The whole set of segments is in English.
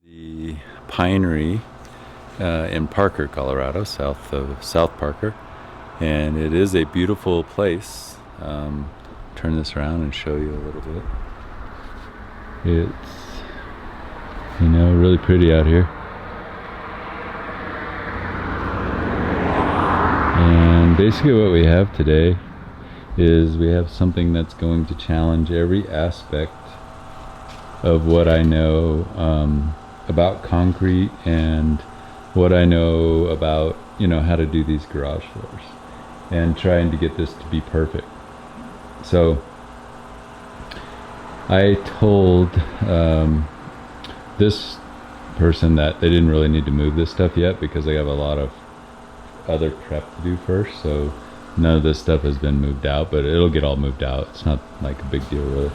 The Pinery in Parker, Colorado, south of South Parker, and it is a beautiful place. Turn this around and show you a little bit. It's, really pretty out here. And basically what we have today is we have something that's going to challenge every aspect of what I know about concrete and what I know about, how to do these garage floors, and trying to get this to be perfect. So I told this person that they didn't really need to move this stuff yet because they have a lot of other prep to do first, so none of this stuff has been moved out, but it'll get all moved out. It's not like a big deal really.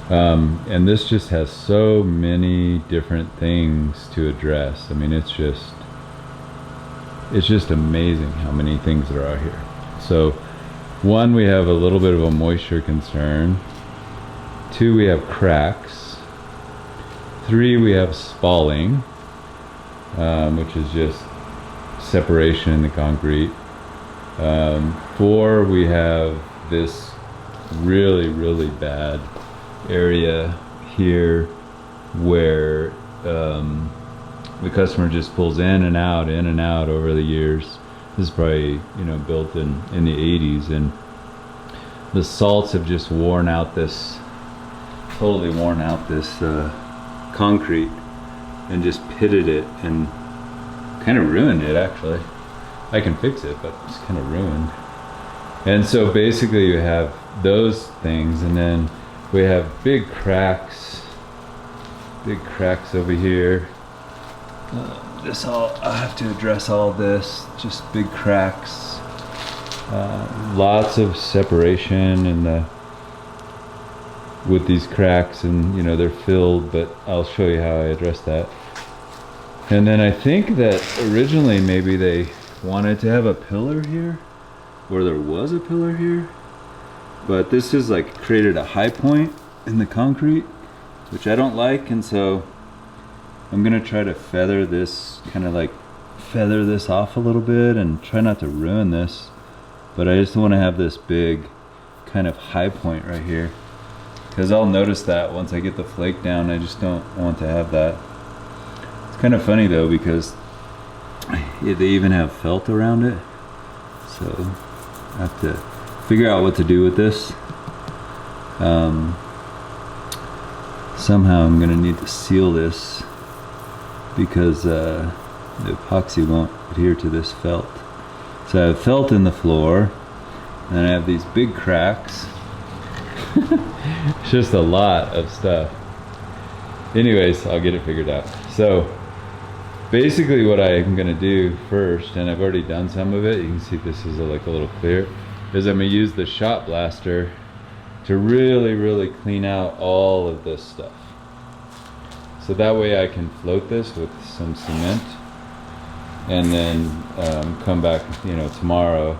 And this just has so many different things to address. I mean, it's just amazing how many things there are here. So one, we have a little bit of a moisture concern. Two, we have cracks. Three, we have spalling, which is just separation in the concrete. Four, we have this really bad area here where the customer just pulls in and out over the years. This is probably built in the 80s, and the salts have just totally worn out this concrete and just pitted it and kind of ruined it. Actually, I can fix it, but it's kind of ruined. And so basically you have those things, and then we have big cracks over here. I have to address all this, just big cracks. Lots of separation with these cracks, and they're filled, but I'll show you how I address that. And then I think that originally maybe they wanted to have a pillar here, or there was a pillar here, but this has created a high point in the concrete, which I don't like, and so I'm gonna try to feather this off a little bit and try not to ruin this, but I just want to have this big kind of high point right here, because I'll notice that once I get the flake down. I just don't want to have that. It's kind of funny though, because they even have felt around it, so I have to figure out what to do with this. Somehow I'm gonna need to seal this because the epoxy won't adhere to this felt. So I have felt in the floor, and I have these big cracks. It's just a lot of stuff. Anyways, I'll get it figured out. So basically what I'm gonna do first, and I've already done some of it, you can see this is a little clear, is I'm gonna use the shot blaster to really clean out all of this stuff. So that way I can float this with some cement, and then come back tomorrow,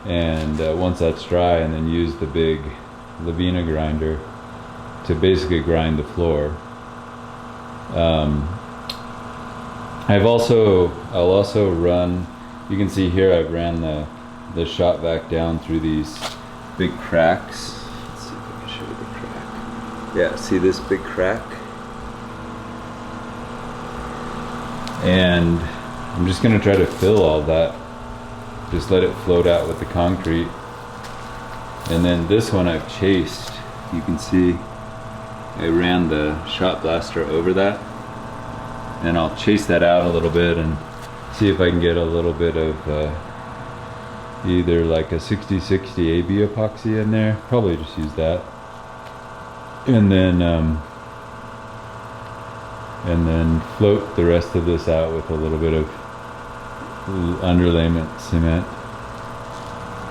and once that's dry, and then use the big Lavina grinder to basically grind the floor. I'll also run, you can see here I've ran the shot vac down through these big cracks. Let's see if I can show you the crack. Yeah, see this big crack? And I'm just gonna try to fill all that. Just let it float out with the concrete. And then this one I've chased. You can see I ran the shot blaster over that. And I'll chase that out a little bit and see if I can get a little bit of either a 60/60 AB epoxy in there. Probably just use that. And then float the rest of this out with a little bit of underlayment cement.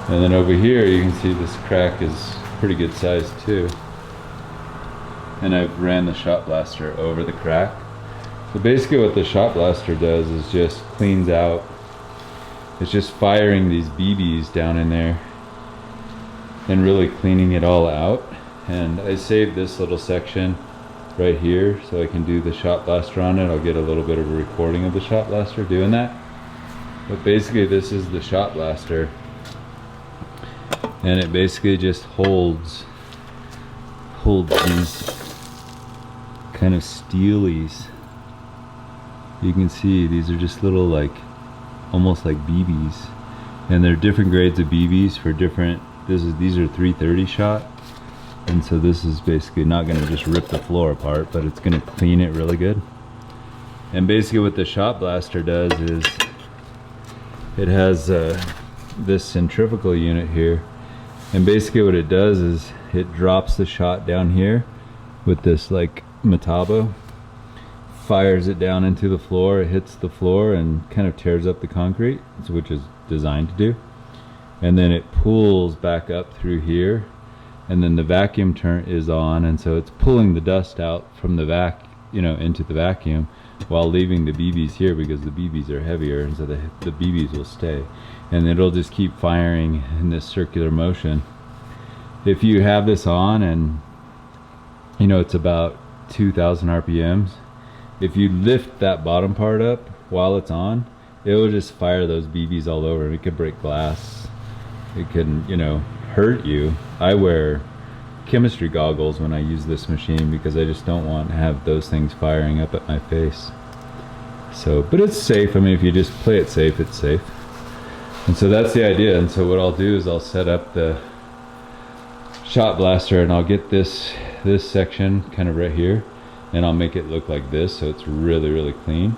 And then over here you can see this crack is pretty good size too. And I've ran the shot blaster over the crack. So basically what the shot blaster does is just cleans out, it's just firing these BBs down in there and really cleaning it all out. And I saved this little section right here so I can do the shot blaster on it. I'll get a little bit of a recording of the shot blaster doing that. But basically this is the shot blaster, and it basically just holds these kind of steelies. You can see these are just little, like, almost like BBs, and they're different grades of BBs for different. These are 330 shot, and so this is basically not going to just rip the floor apart, but it's going to clean it really good. And basically what the shot blaster does is it has this centrifugal unit here, and basically what it does is it drops the shot down here with this like metabo, fires it down into the floor, it hits the floor and kind of tears up the concrete, which is designed to do, and then it pulls back up through here, and then the vacuum turn is on, and so it's pulling the dust out from the into the vacuum while leaving the BBs here, because the BBs are heavier, and so the BBs will stay, and it'll just keep firing in this circular motion. If you have this on and it's about 2,000 RPMs, if you lift that bottom part up while it's on, it will just fire those BBs all over. It could break glass, it can hurt you. I wear chemistry goggles when I use this machine because I just don't want to have those things firing up at my face. So, but it's safe. I mean, if you just play it safe, it's safe. And so that's the idea. And so what I'll do is I'll set up the shot blaster, and I'll get this section kind of right here, and I'll make it look like this, so it's really, really clean.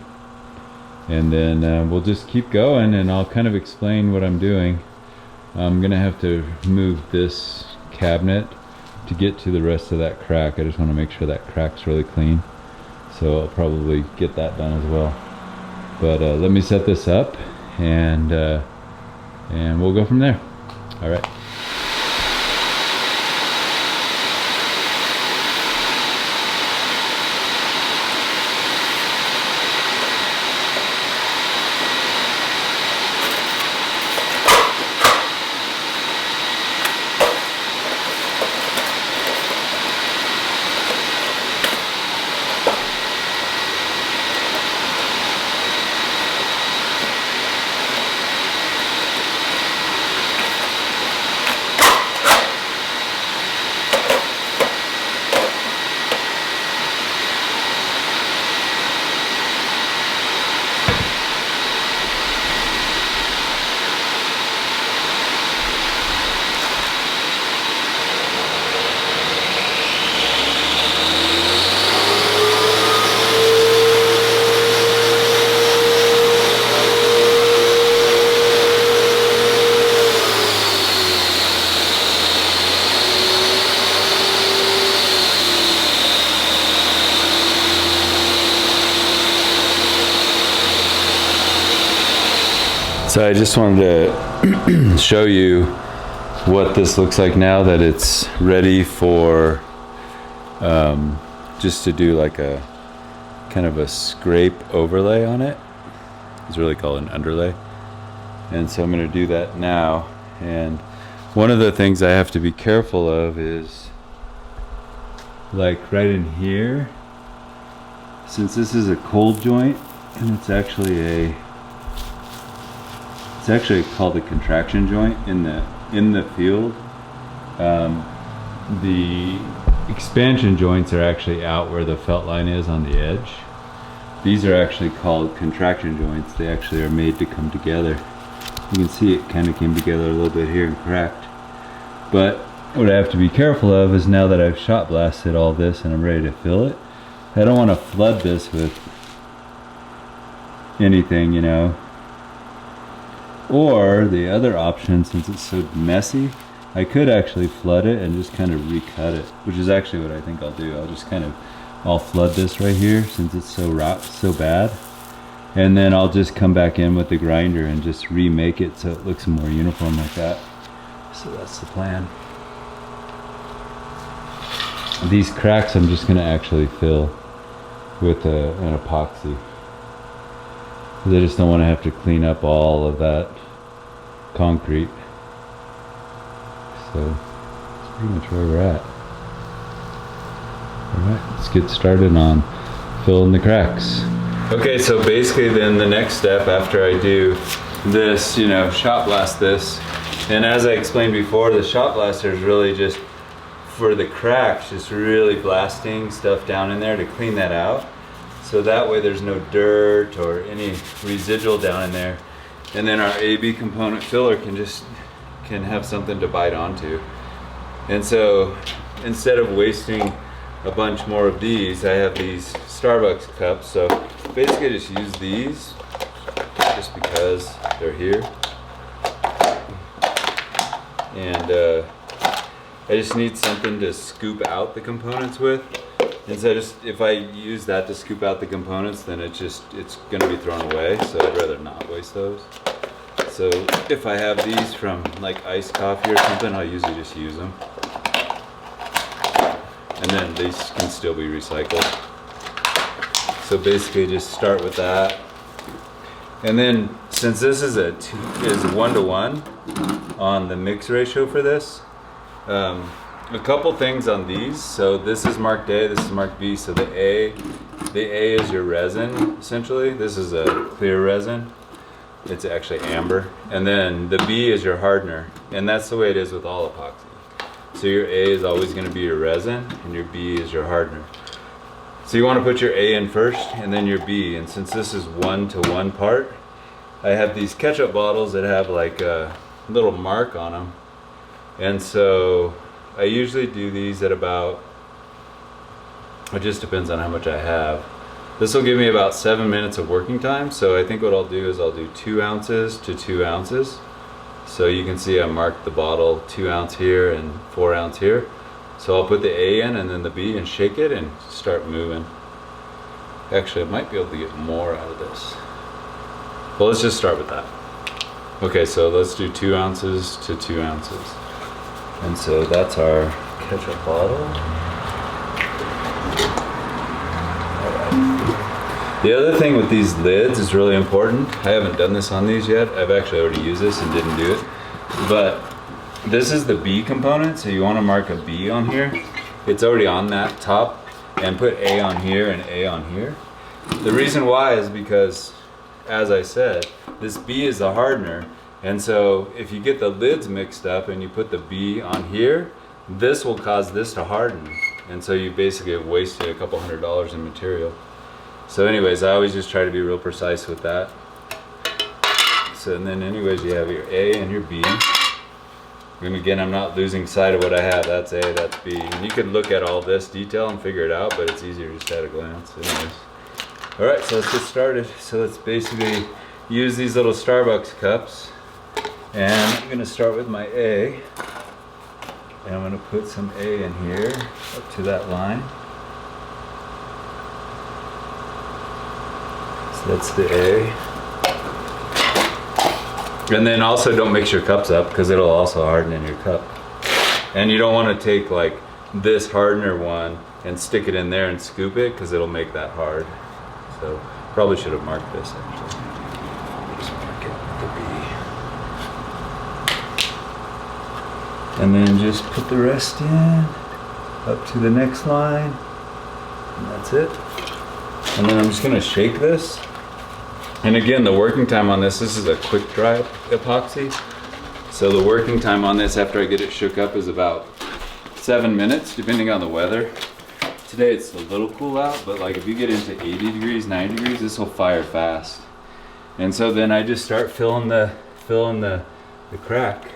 And then we'll just keep going, and I'll kind of explain what I'm doing. I'm gonna have to move this cabinet to get to the rest of that crack. I just want to make sure that crack's really clean, so I'll probably get that done as well. But let me set this up, and we'll go from there. All right. So I just wanted to show you what this looks like now that it's ready for just to do like a kind of a scrape overlay on it. It's really called an underlay. And so I'm going to do that now. And one of the things I have to be careful of is, like right in here, since this is a cold joint, and it's actually called a contraction joint in the field. The expansion joints are actually out where the felt line is on the edge. These are actually called contraction joints. They actually are made to come together. You can see it kind of came together a little bit here and cracked. But what I have to be careful of is, now that I've shot blasted all this and I'm ready to fill it, I don't want to flood this with anything, Or the other option, since it's so messy, I could actually flood it and just kind of recut it, which is actually what I think I'll do. I'll flood this right here since it's so bad, and then I'll just come back in with the grinder and just remake it so it looks more uniform like that. So that's the plan. These cracks I'm just going to actually fill with an epoxy, because I just don't want to have to clean up all of that concrete. So that's pretty much where we're at. Alright, let's get started on filling the cracks. Okay, so basically then the next step after I do this, you know, shot blast this, and as I explained before, the shot blaster is really just for the cracks, just really blasting stuff down in there to clean that out. So that way there's no dirt or any residual down in there. And then our AB component filler can have something to bite onto. And so instead of wasting a bunch more of these, I have these Starbucks cups. So basically just use these just because they're here. And I just need something to scoop out the components with. And so if I use that to scoop out the components, then it's gonna be thrown away. So I'd rather not waste those. So if I have these from like iced coffee or something, I'll usually just use them. And then these can still be recycled. So basically just start with that. And then since this is 1-to-1 on the mix ratio for this, a couple things on these. So this is marked A, this is marked B. So the A is your resin, essentially. This is a clear resin. It's actually amber. And then the B is your hardener. And that's the way it is with all epoxy. So your A is always going to be your resin, and your B is your hardener. So you want to put your A in first, and then your B. And since this is 1-to-1 part, I have these ketchup bottles that have like a little mark on them. And so I usually do these at about, it just depends on how much I have. This will give me about 7 minutes of working time. So I think what I'll do is I'll do 2 ounces to 2 ounces. So you can see I marked the bottle 2 ounce here and 4 ounce here. So I'll put the A in and then the B and shake it and start moving. Actually, I might be able to get more out of this. Well, let's just start with that. Okay, so let's do 2 ounces to 2 ounces. And so that's our ketchup bottle. The other thing with these lids is really important. I haven't done this on these yet. I've actually already used this and didn't do it. But this is the B component, so you want to mark a B on here. It's already on that top, and put A on here and A on here. The reason why is because, as I said, this B is the hardener. And so if you get the lids mixed up and you put the B on here, this will cause this to harden. And so you basically have wasted a couple $100 in material. So anyways, I always just try to be real precise with that. So and then anyways, you have your A and your B. And again, I'm not losing sight of what I have. That's A, that's B. And you can look at all this detail and figure it out, but it's easier just at a glance. Anyways. All right, so let's get started. So let's basically use these little Starbucks cups. And I'm gonna start with my A. And I'm gonna put some A in here, up to that line. That's the A. And then also don't mix your cups up because it'll also harden in your cup. And you don't want to take like this hardener one and stick it in there and scoop it because it'll make that hard. So probably should have marked this actually. Just mark it with the B. And then just put the rest in up to the next line. And that's it. And then I'm just going to shake this. And again, the working time on this is a quick dry epoxy. So the working time on this after I get it shook up is about 7 minutes, depending on the weather. Today it's a little cool out, but like if you get into 80 degrees, 90 degrees, this will fire fast. And so then I just start filling the crack.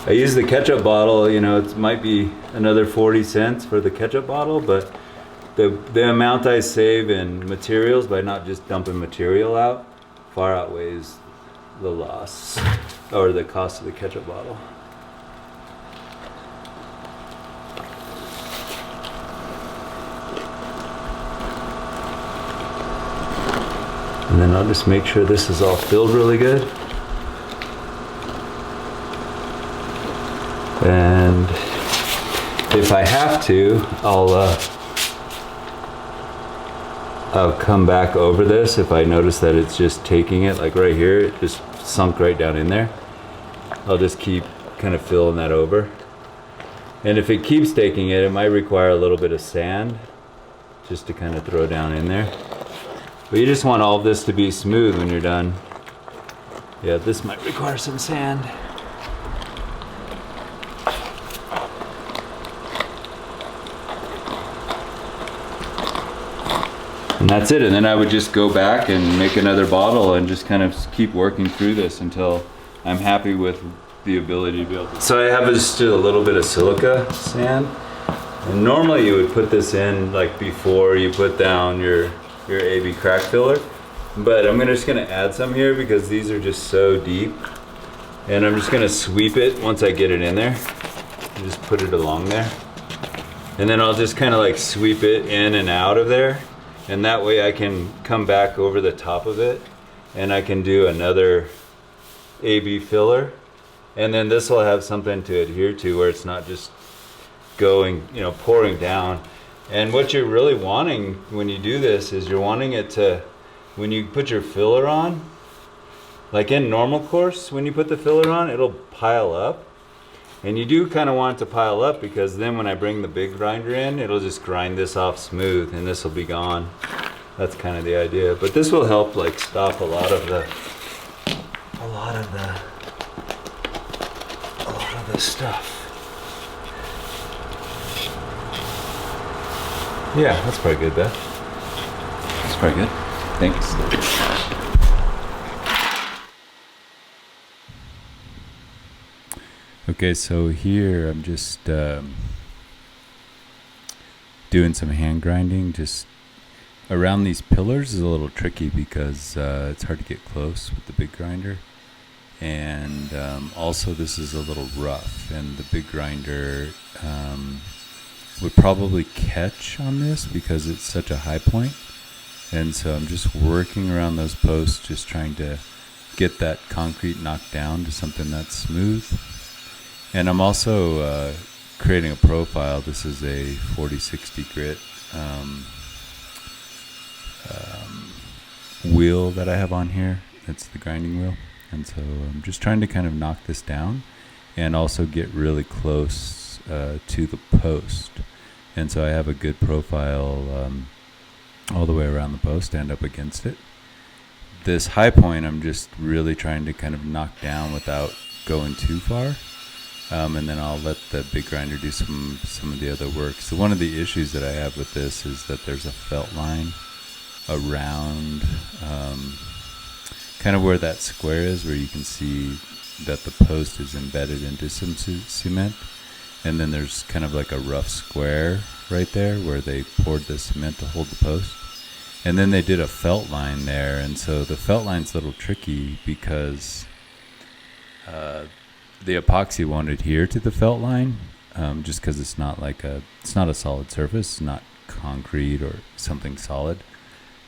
I use the ketchup bottle, you know, it might be another 40 cents for the ketchup bottle, but the amount I save in materials by not just dumping material out far outweighs the loss or the cost of the ketchup bottle. And then I'll just make sure this is all filled really good. And if I have to, I'll come back over this if I notice that it's just taking it, like right here, it just sunk right down in there. I'll just keep kind of filling that over. And if it keeps taking it, it might require a little bit of sand just to kind of throw down in there. But you just want all of this to be smooth when you're done. Yeah, this might require some sand. And that's it. And then I would just go back and make another bottle and just kind of keep working through this until I'm happy with the ability to be able to. So I have just a little bit of silica sand. And normally you would put this in like before you put down your AB crack filler. But I'm just gonna add some here because these are just so deep. And I'm just gonna sweep it once I get it in there. And just put it along there. And then I'll just kind of like sweep it in and out of there. And that way I can come back over the top of it and I can do another AB filler. And then this will have something to adhere to where it's not just going, you know, pouring down. And what you're really wanting when you do this is you're wanting it to, when you put your filler on, like in normal course, when you put the filler on, it'll pile up. And you do kind of want it to pile up because then when I bring the big grinder in, it'll just grind this off smooth and this will be gone. That's kind of the idea. But this will help like stop a lot of the stuff. Yeah, that's probably good, Beth. That's probably good. Thanks. Okay, so here I'm just doing some hand grinding. Just around these pillars is a little tricky because it's hard to get close with the big grinder. And also this is a little rough, and the big grinder would probably catch on this because it's such a high point. And so I'm just working around those posts, just trying to get that concrete knocked down to something that's smooth. And I'm also creating a profile. This is a 4060 grit wheel that I have on here. It's the grinding wheel. And so I'm just trying to kind of knock this down and also get really close to the post. And so I have a good profile all the way around the post and up against it. This high point I'm just really trying to kind of knock down without going too far. And then I'll let the big grinder do some of the other work. So one of the issues that I have with this is that there's a felt line around kind of where that square is, where you can see that the post is embedded into some cement. And then there's kind of like a rough square right there where they poured the cement to hold the post. And then they did a felt line there. And so the felt line's a little tricky because the epoxy won't adhere to the felt line, just because it's not a solid surface, it's not concrete or something solid.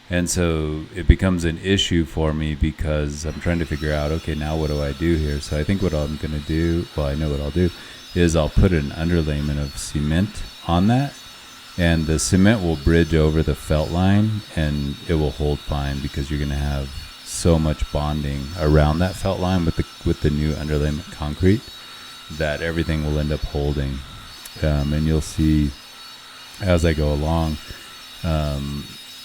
And so it becomes an issue for me because I'm trying to figure out, okay, now what do I do here? So I think what I'm going to do, well, I know what I'll do, is I'll put an underlayment of cement on that, and the cement will bridge over the felt line and it will hold fine because you're going to have so much bonding around that felt line with the new underlayment concrete that everything will end up holding. And you'll see as I go along,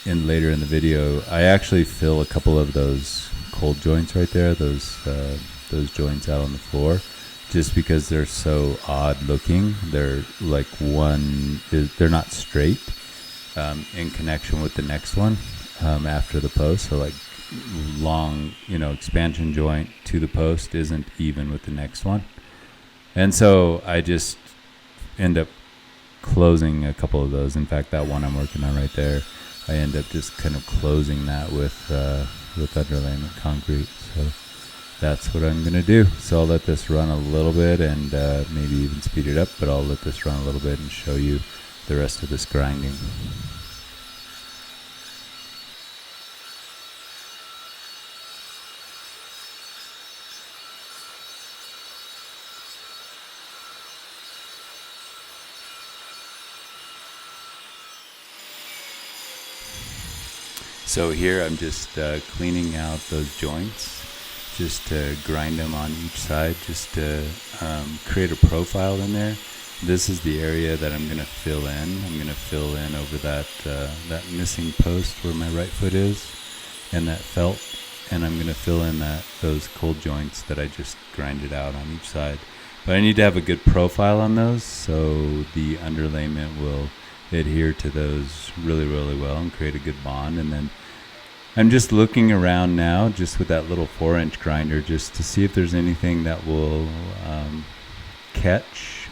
later in the video, I actually fill a couple of those cold joints right there, those joints out on the floor, just because they're so odd looking. They're like they're not straight in connection with the next one after the post. So like long, expansion joint to the post isn't even with the next one. And so I just end up closing a couple of those. In fact, that one I'm working on right there, I end up just kind of closing that with underlayment concrete. So that's what I'm going to do. So I'll let this run a little bit and maybe even speed it up, but I'll let this run a little bit and show you the rest of this grinding. So here I'm just cleaning out those joints, just to grind them on each side, just to create a profile in there. this is the area that I'm going to fill in. I'm going to fill in over that missing post where my right foot is, and that felt, and I'm going to fill in those cold joints that I just grinded out on each side. But I need to have a good profile on those so the underlayment will adhere to those really, really well and create a good bond. And then I'm just looking around now, just with that little 4-inch grinder, just to see if there's anything that will catch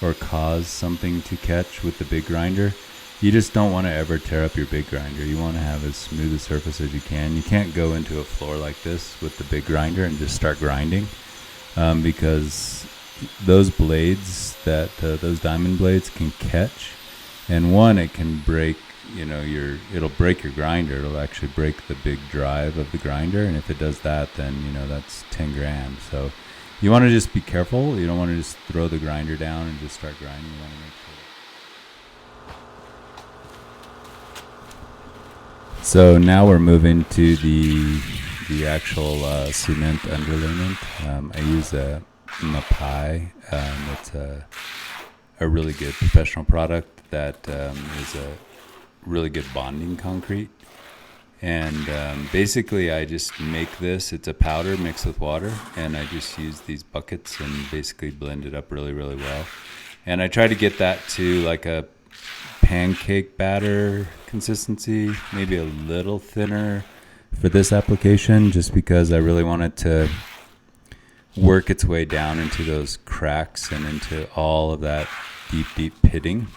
or cause something to catch with the big grinder. You just don't want to ever tear up your big grinder. You want to have as smooth a surface as you can. You can't go into a floor like this with the big grinder and just start grinding, because those blades, those diamond blades can catch, and one, it can break, it'll break your grinder. It'll actually break the big drive of the grinder, and if it does that, then that's 10 grand. So you want to just be careful. You don't want to just throw the grinder down and just start grinding. You want to make sure. So now we're moving to the actual cement underlayment. I use a Mapai. It's a really good professional product that is a really good bonding concrete. And basically I just make this. It's a powder mixed with water, and I just use these buckets and basically blend it up really, really well. And I try to get that to like a pancake batter consistency, maybe a little thinner for this application, just because I really want it to work its way down into those cracks and into all of that deep pitting.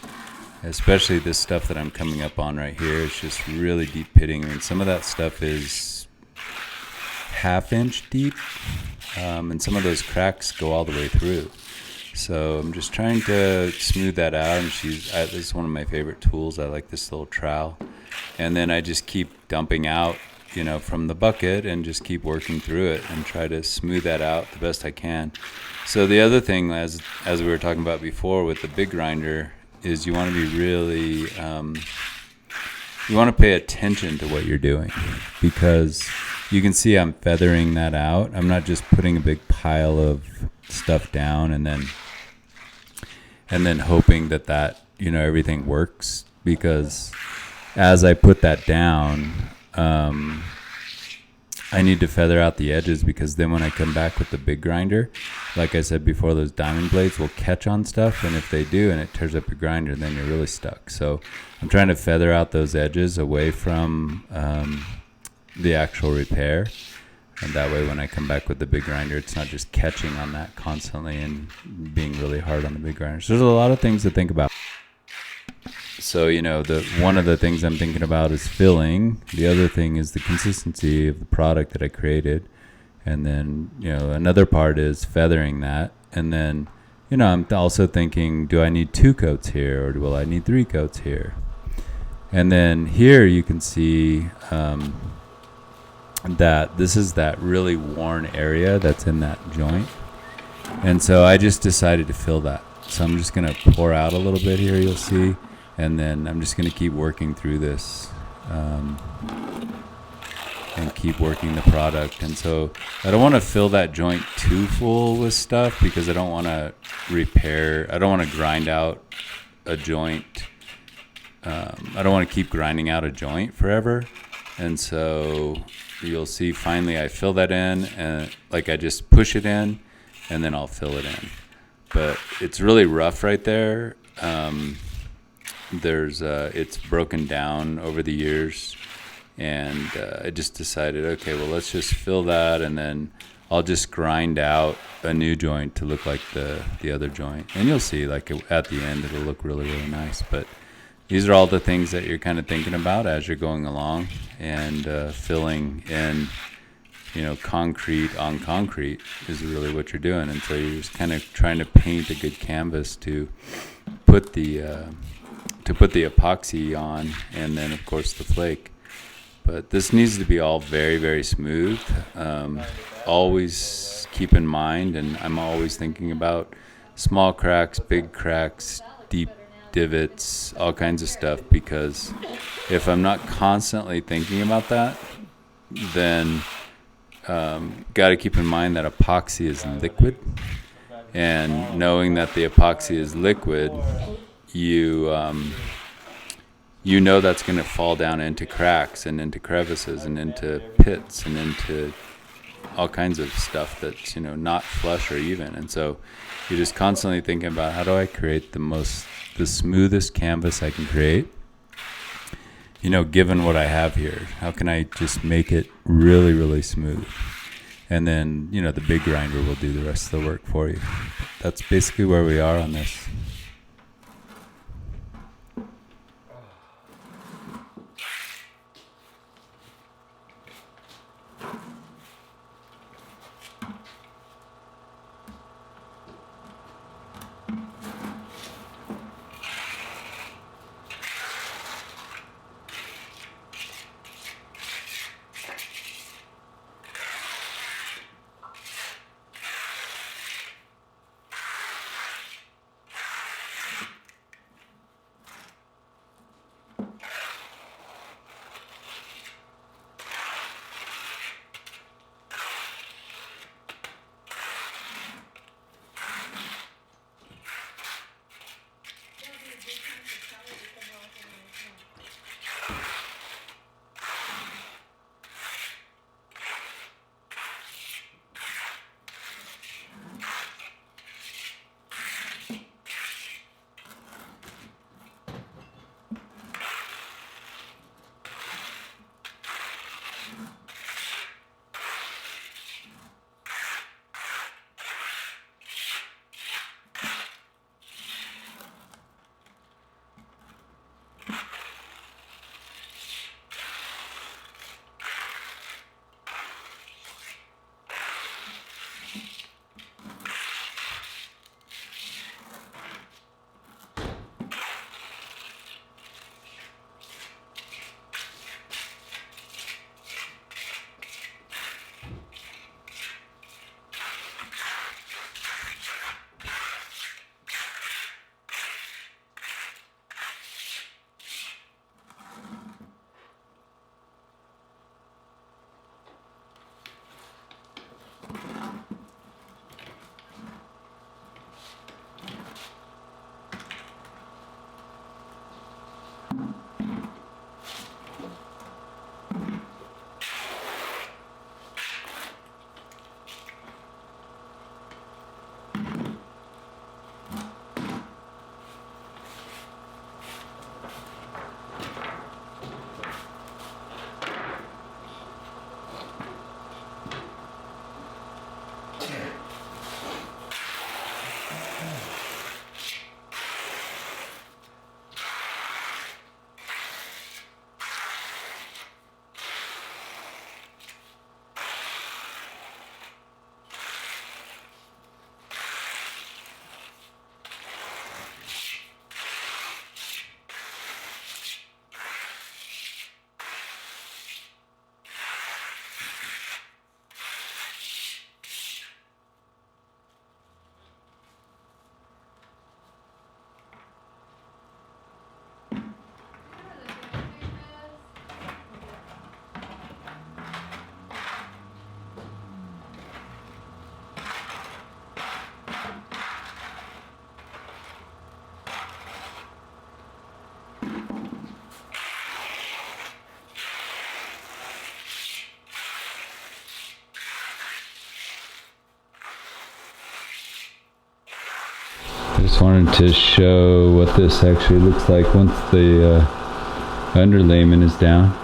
Especially this stuff that I'm coming up on right here. It's just really deep pitting. I mean, some of that stuff is 1/2 inch deep, and some of those cracks go all the way through. So I'm just trying to smooth that out. And this is one of my favorite tools. I like this little trowel. And then I just keep dumping out, from the bucket, and just keep working through it and try to smooth that out the best I can. So the other thing, as we were talking about before with the big grinder, is you want to be really, you want to pay attention to what you're doing, because you can see I'm feathering that out. I'm not just putting a big pile of stuff down and then hoping that everything works, because as I put that down, I need to feather out the edges, because then when I come back with the big grinder, like I said before, those diamond blades will catch on stuff, and if they do and it tears up your grinder, then you're really stuck. So I'm trying to feather out those edges away from the actual repair, and that way when I come back with the big grinder, it's not just catching on that constantly and being really hard on the big grinder. So there's a lot of things to think about. So, one of the things I'm thinking about is filling. The other thing is the consistency of the product that I created. And then, another part is feathering that. And then, I'm also thinking, do I need 2 coats here, or will I need 3 coats here? And then here you can see that this is that really worn area that's in that joint. And so I just decided to fill that. So I'm just going to pour out a little bit here, you'll see. And then I'm just going to keep working through this and keep working the product. And so I don't want to fill that joint too full with stuff, because I don't want to grind out a joint. I don't want to keep grinding out a joint forever. And so you'll see finally I fill that in, and I just push it in, and then I'll fill it in. But it's really rough right there. It's broken down over the years, and I just decided, okay, well, let's just fill that, and then I'll just grind out a new joint to look like the other joint, and you'll see at the end it'll look really, really nice. But these are all the things that you're kind of thinking about as you're going along, and filling in, concrete on concrete is really what you're doing. And so you're just kind of trying to paint a good canvas to put the epoxy on, and then of course the flake. But this needs to be all very, very smooth. Always keep in mind, and I'm always thinking about small cracks, big cracks, deep divots, all kinds of stuff, because if I'm not constantly thinking about that, then got to keep in mind that epoxy is liquid. And knowing that the epoxy is liquid, you know that's going to fall down into cracks and into crevices and into pits and into all kinds of stuff that's, you know, not flush or even. And so you're just constantly thinking about, how do I create the smoothest canvas I can create, you know, given what I have here? How can I just make it really, really smooth? And then, you know, the big grinder will do the rest of the work for you. That's basically where we are on this. Just wanted to show what this actually looks like once the underlayment is down.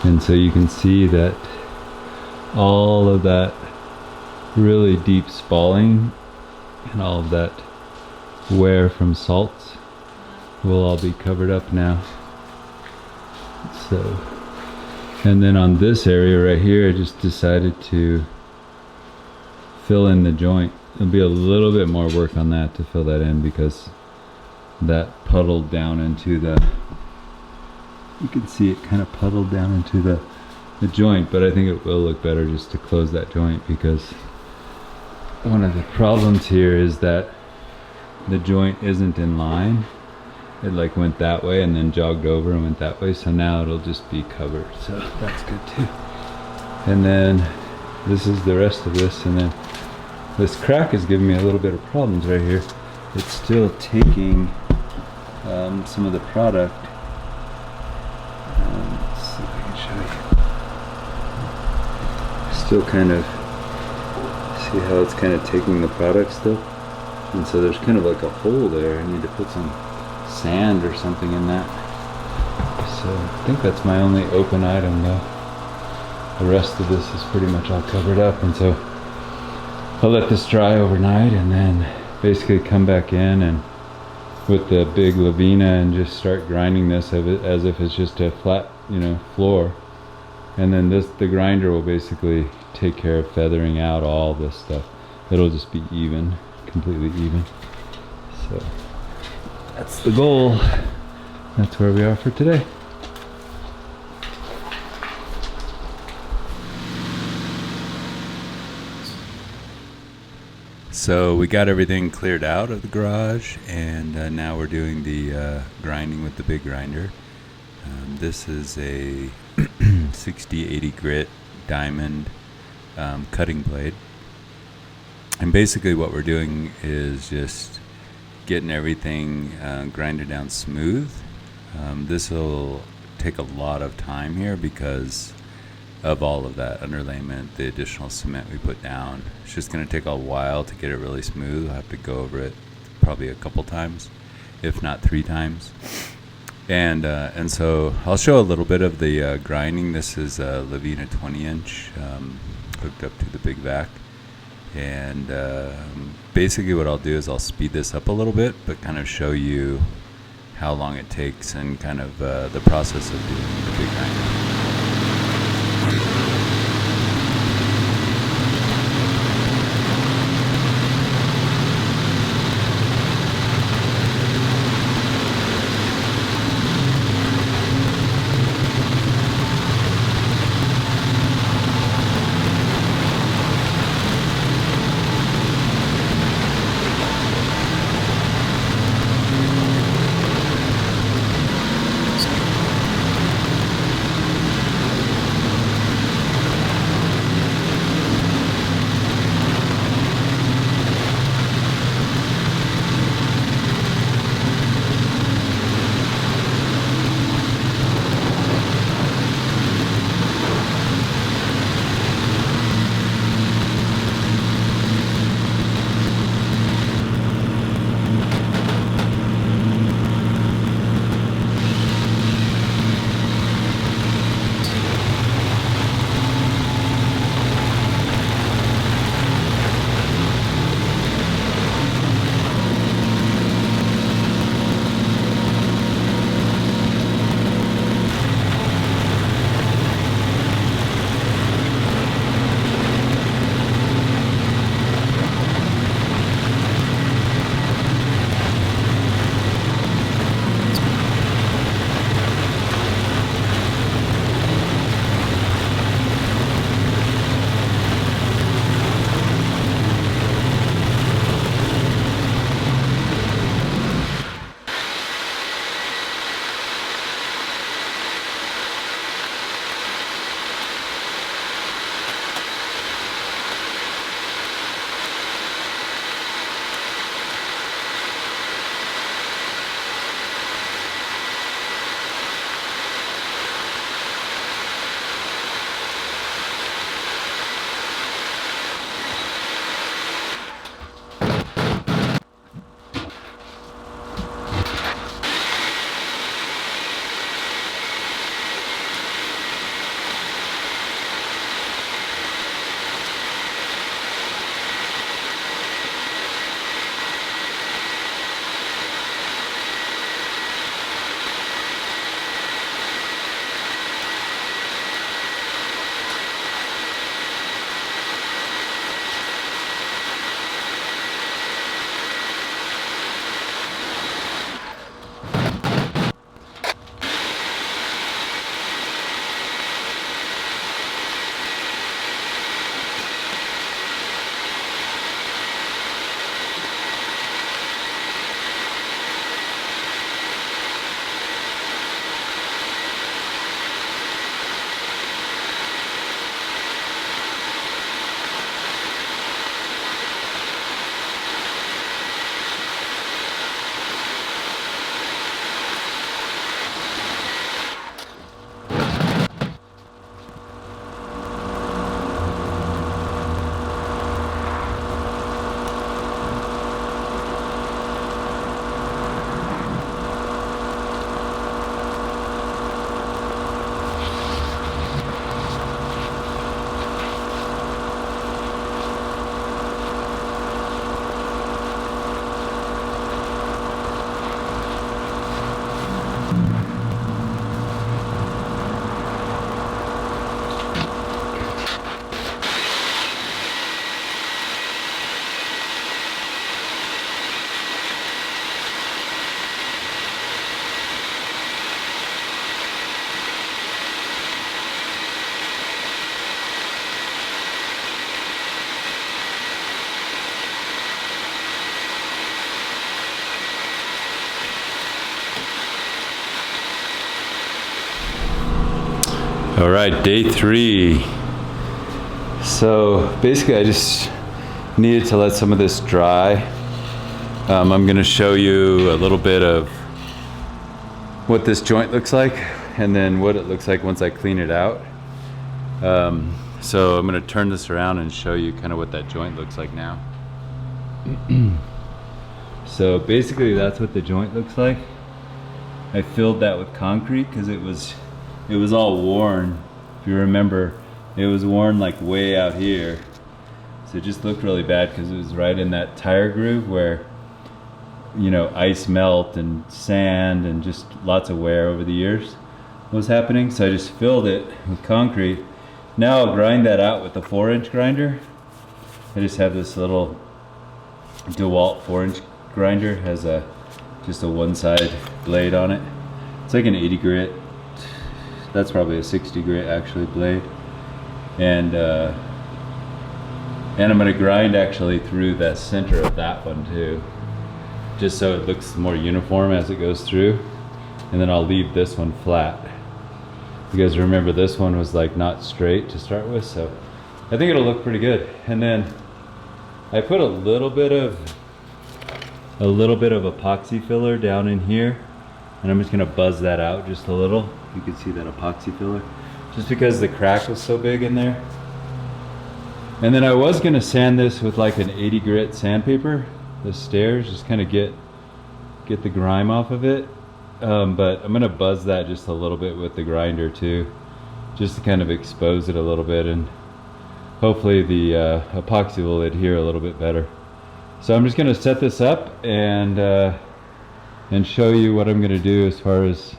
And so you can see that all of that really deep spalling and all of that wear from salts will all be covered up now. So, and then on this area right here, I just decided to fill in the joint. There'll be a little bit more work on that to fill that in, because that puddled down into the, you can see it kind of puddled down into the joint, but I think it will look better just to close that joint, because one of the problems here is that the joint isn't in line. It like went that way and then jogged over and went that way, so now it'll just be covered, so that's good too. And then this is the rest of this, and then This crack is giving me a little bit of problems right here. It's still taking some of the product. Let's see if I can show you. Still kind of, see how it's kind of taking the product still? And so there's kind of like a hole there. I need to put some sand or something in that. So I think that's my only open item though. The rest of this is pretty much all covered up, and so I'll let this dry overnight and then basically come back in and with the big Lavina and just start grinding this as if it's just a flat, you know, floor. And then the grinder will basically take care of feathering out all this stuff. It'll just be even, completely even. So that's the goal. That's where we are for today. So we got everything cleared out of the garage, and now we're doing the grinding with the big grinder. This is a 60-80 grit diamond cutting blade. And basically what we're doing is just getting everything grinded down smooth. This will take a lot of time here because of all of that underlayment, the additional cement we put down. It's just going to take a while to get it really smooth. I'll have to go over it probably a couple times, if not 3 times. And so I'll show a little bit of the grinding. This is a Lavina 20-inch hooked up to the big vac. And basically what I'll do is I'll speed this up a little bit, but kind of show you how long it takes and kind of the process of doing the big grinder. All right, day 3. So basically I just needed to let some of this dry. I'm gonna show you a little bit of what this joint looks like and then what it looks like once I clean it out. So I'm gonna turn this around and show you kind of what that joint looks like now. So basically that's what the joint looks like. I filled that with concrete because it was all worn. If you remember, it was worn like way out here. So it just looked really bad because it was right in that tire groove where, you know, ice melt and sand and just lots of wear over the years was happening. So I just filled it with concrete. Now I'll grind that out with a 4-inch grinder. I just have this little DeWalt 4-inch grinder. Has just a one-side blade on it. It's like an 80 grit. That's probably a 60 grit actually blade. And I'm gonna grind actually through the center of that one too, just so it looks more uniform as it goes through. And then I'll leave this one flat. You guys remember this one was like not straight to start with, so I think it'll look pretty good. And then I put a little bit of epoxy filler down in here, and I'm just gonna buzz that out just a little. You can see that epoxy filler, just because the crack was so big in there. And then I was gonna sand this with like an 80 grit sandpaper, the stairs, just kind of get the grime off of it. But I'm gonna buzz that just a little bit with the grinder too, just to kind of expose it a little bit, and hopefully the epoxy will adhere a little bit better. So I'm just gonna set this up and show you what I'm gonna do as far as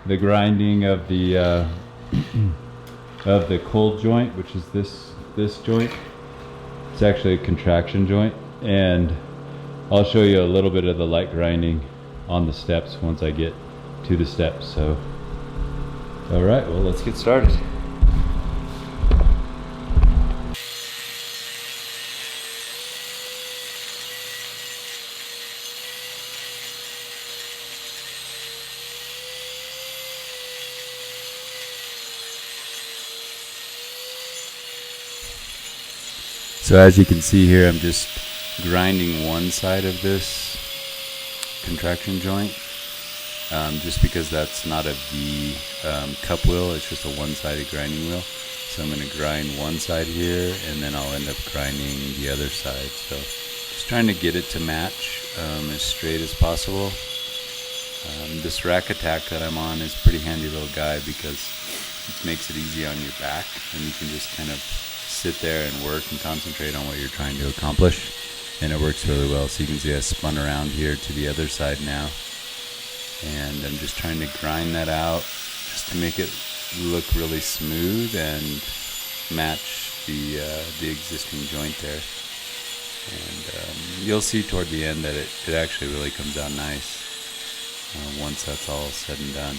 the grinding of the of the cold joint, which is this joint. It's actually a contraction joint, and I'll show you a little bit of the light grinding on the steps once I get to the steps. So all right, well, let's get started. So as you can see here, I'm just grinding one side of this contraction joint, just because that's not a V cup wheel, it's just a one-sided grinding wheel. So I'm going to grind one side here, and then I'll end up grinding the other side. So just trying to get it to match as straight as possible. This rack attack that I'm on is a pretty handy little guy because it makes it easy on your back, and you can just kind of sit there and work and concentrate on what you're trying to accomplish, and it works really well. So you can see I spun around here to the other side now, and I'm just trying to grind that out just to make it look really smooth and match the existing joint there. And you'll see toward the end that it actually really comes out nice once that's all said and done.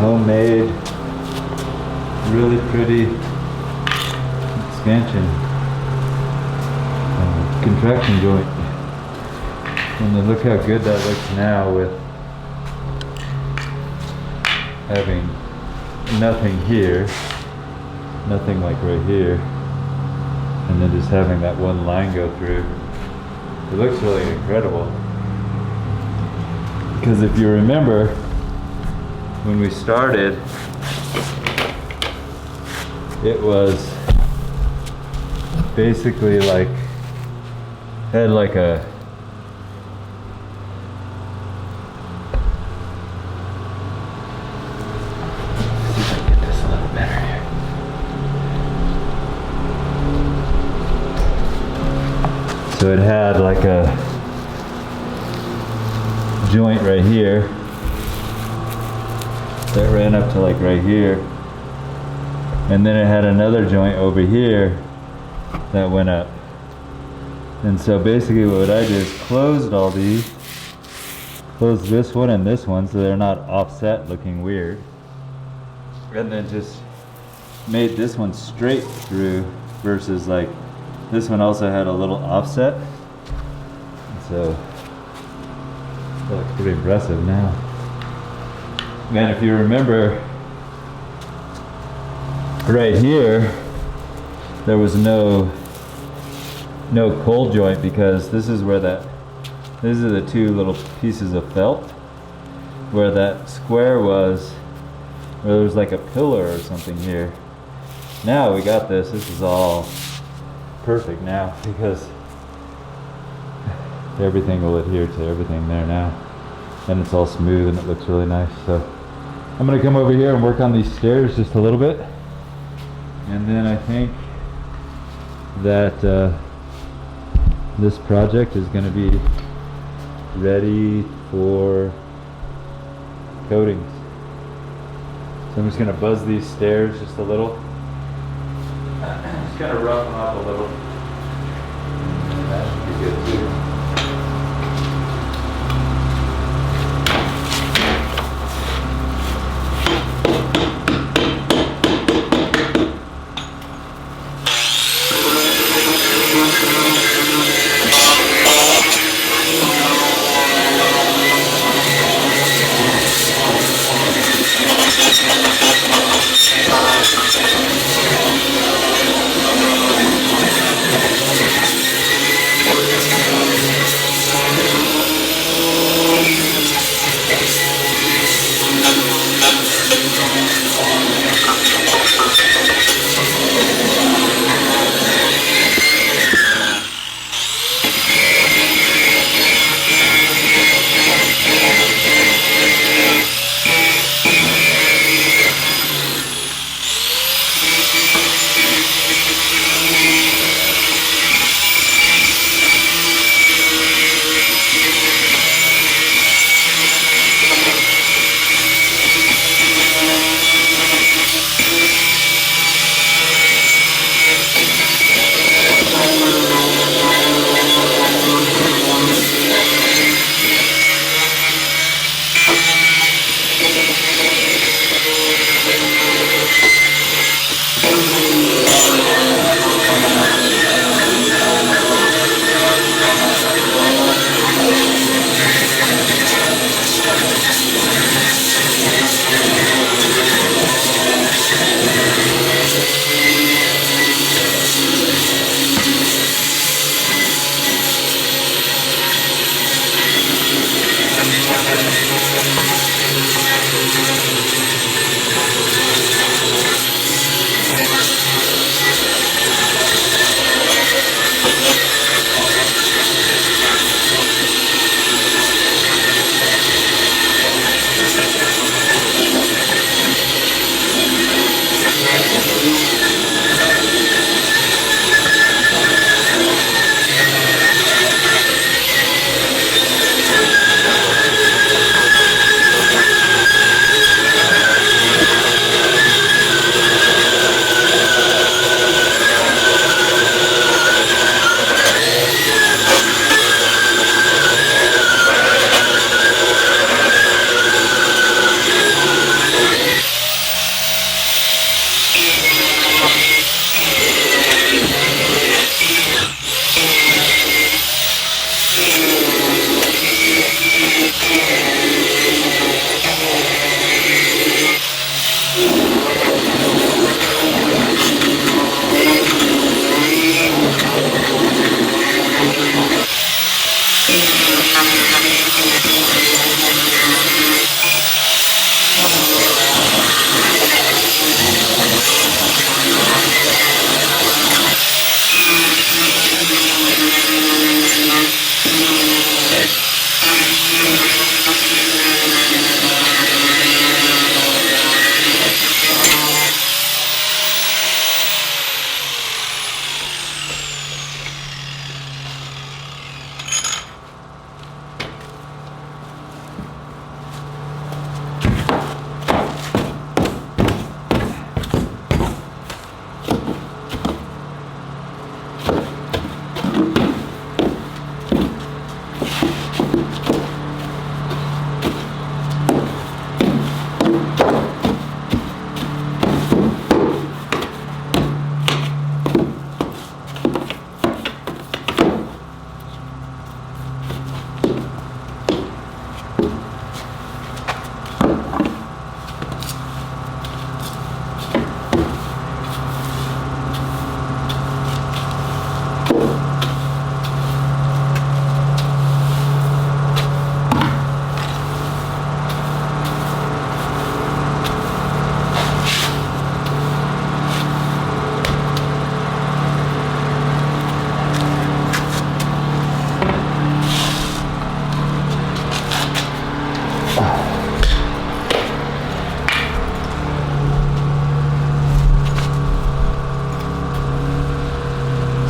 homemade, really pretty expansion contraction joint. And then look how good that looks now with having nothing here, nothing like right here, and then just having that one line go through. It looks really incredible. Because if you remember, when we started, it was basically like, had like a, see if I can get this a little better here. So it had like a joint right here that ran up to like right here, and then it had another joint over here that went up. And so basically what I did is closed all these, closed this one and this one so they're not offset looking weird, and then just made this one straight through versus like this one also had a little offset. And so that looks pretty impressive now. And if you remember, right here there was no cold joint, because this is where these are the two little pieces of felt where that square was, where there was like a pillar or something here. Now we got this is all perfect now, because everything will adhere to everything there now, and it's all smooth and it looks really nice. So I'm going to come over here and work on these stairs just a little bit, and then I think that this project is going to be ready for coatings. So I'm just going to buzz these stairs just a little, just kind of rough them up a little. That should be good too.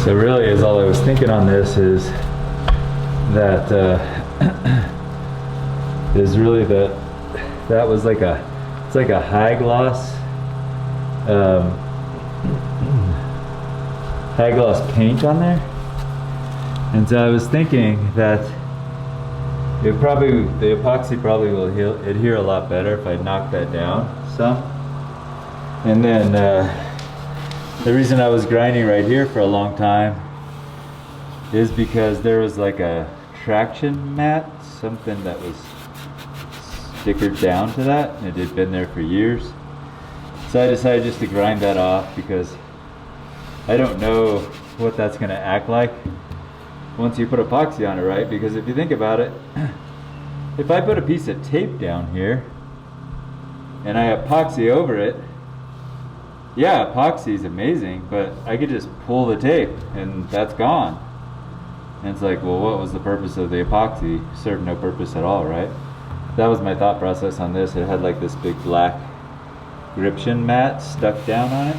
So really, as all I was thinking on this is that is really that was like it's like a high gloss paint on there, and so I was thinking that the epoxy probably will adhere a lot better if I knock that down some. And then the reason I was grinding right here for a long time is because there was like a traction mat, something that was stickered down to that, and it had been there for years. So I decided just to grind that off because I don't know what that's going to act like once you put epoxy on it, right? Because if you think about it, if I put a piece of tape down here and I epoxy over it, yeah, epoxy is amazing, but I could just pull the tape and that's gone. And it's like, well, what was the purpose of the epoxy? Served no purpose at all, right? That was my thought process on this. It had like this big black gription mat stuck down on it.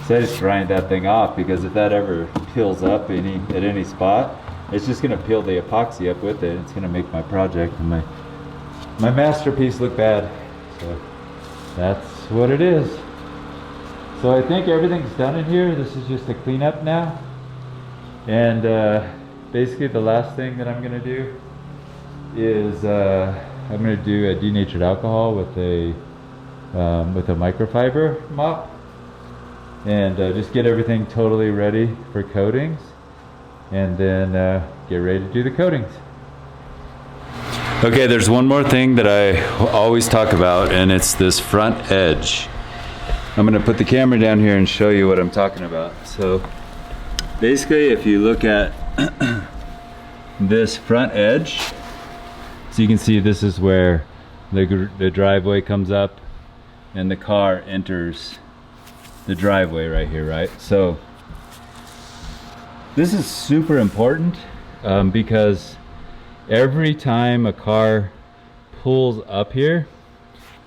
So I just grind that thing off, because if that ever peels up at any spot, it's just gonna peel the epoxy up with it. It's gonna make my project and my masterpiece look bad. So that's what it is. So I think everything's done in here. This is just a cleanup now. And basically the last thing that I'm gonna do is I'm gonna do a denatured alcohol with a microfiber mop, and just get everything totally ready for coatings, and then get ready to do the coatings. Okay, there's one more thing that I always talk about, and it's this front edge. I'm gonna put the camera down here and show you what I'm talking about. So basically, if you look at this front edge, so you can see this is where the driveway comes up and the car enters the driveway right here, right? So this is super important because every time a car pulls up here,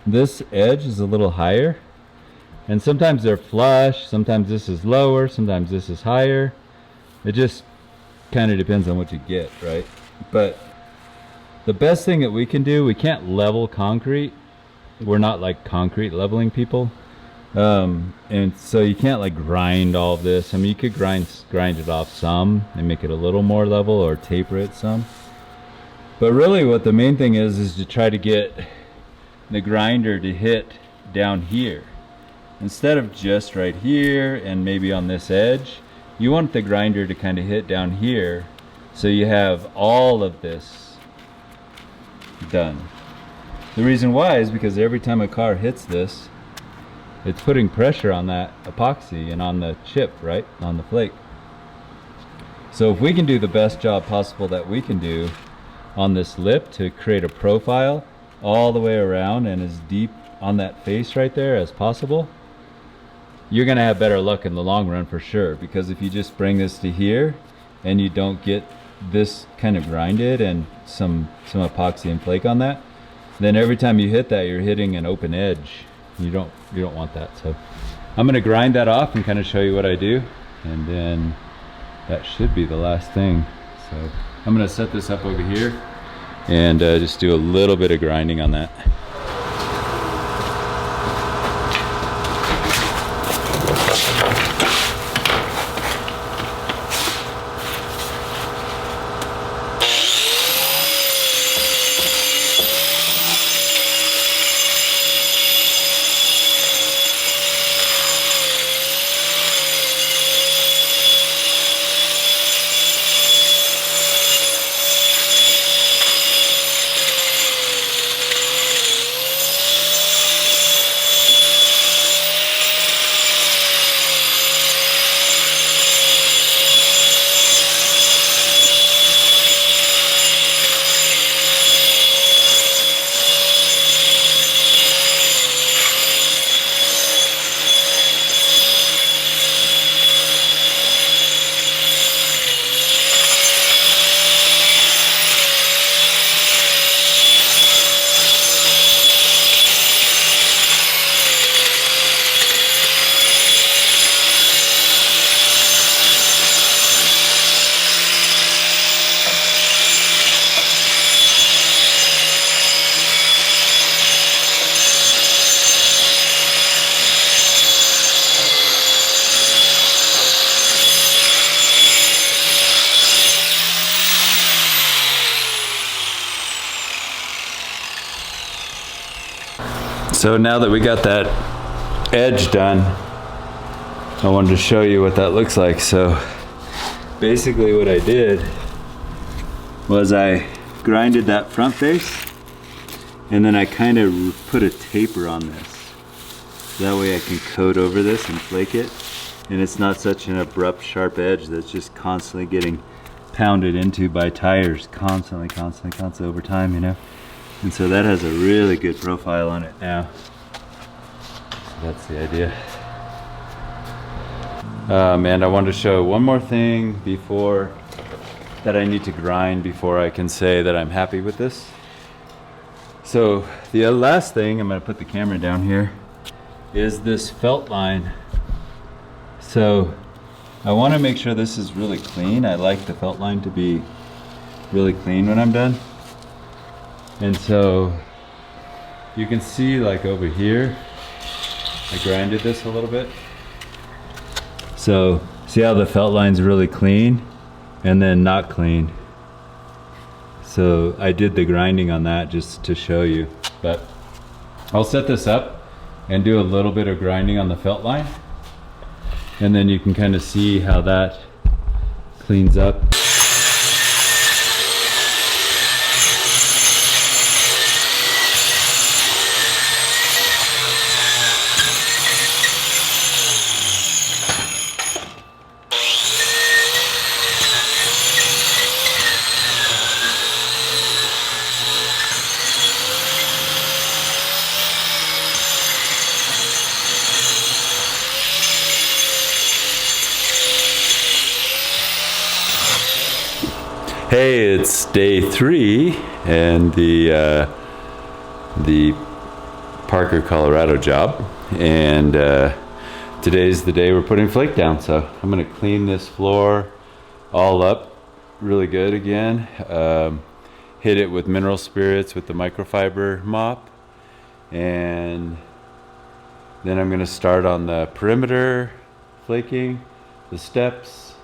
this edge is a little higher. And sometimes they're flush, sometimes this is lower, sometimes this is higher. It just kind of depends on what you get, right? But the best thing that we can do, we can't level concrete. We're not like concrete leveling people. And so you can't like grind all of this. I mean, you could grind it off some and make it a little more level, or taper it some. But really what the main thing is to try to get the grinder to hit down here. Instead of just right here and maybe on this edge, you want the grinder to kind of hit down here, so you have all of this done. The reason why is because every time a car hits this, it's putting pressure on that epoxy and on the chip, right? On the flake. So if we can do the best job possible that we can do on this lip to create a profile all the way around and as deep on that face right there as possible, you're gonna have better luck in the long run for sure. Because if you just bring this to here and you don't get this kind of grinded and some epoxy and flake on that, then every time you hit that, you're hitting an open edge. You don't want that. So I'm gonna grind that off and kind of show you what I do, and then that should be the last thing. So I'm gonna set this up over here and just do a little bit of grinding on that. So now that we got that edge done, I wanted to show you what that looks like. So basically what I did was I grinded that front face, and then I kind of put a taper on this. That way I can coat over this and flake it, and it's not such an abrupt, sharp edge that's just constantly getting pounded into by tires, constantly over time, you know. And so that has a really good profile on it now. So that's the idea. And I wanted to show one more thing before that I need to grind before I can say that I'm happy with this. So the last thing, I'm going to put the camera down here, is this felt line. So I want to make sure this is really clean. I like the felt line to be really clean when I'm done. And so you can see, like over here, I grinded this a little bit. So see how the felt line's really clean and then not clean. So I did the grinding on that just to show you. But I'll set this up and do a little bit of grinding on the felt line, and then you can kind of see how that cleans up. Hey, it's day 3 and the Parker, Colorado job, and today's the day we're putting flake down. So I'm gonna clean this floor all up really good again, hit it with mineral spirits with the microfiber mop, and then I'm gonna start on the perimeter flaking, the steps,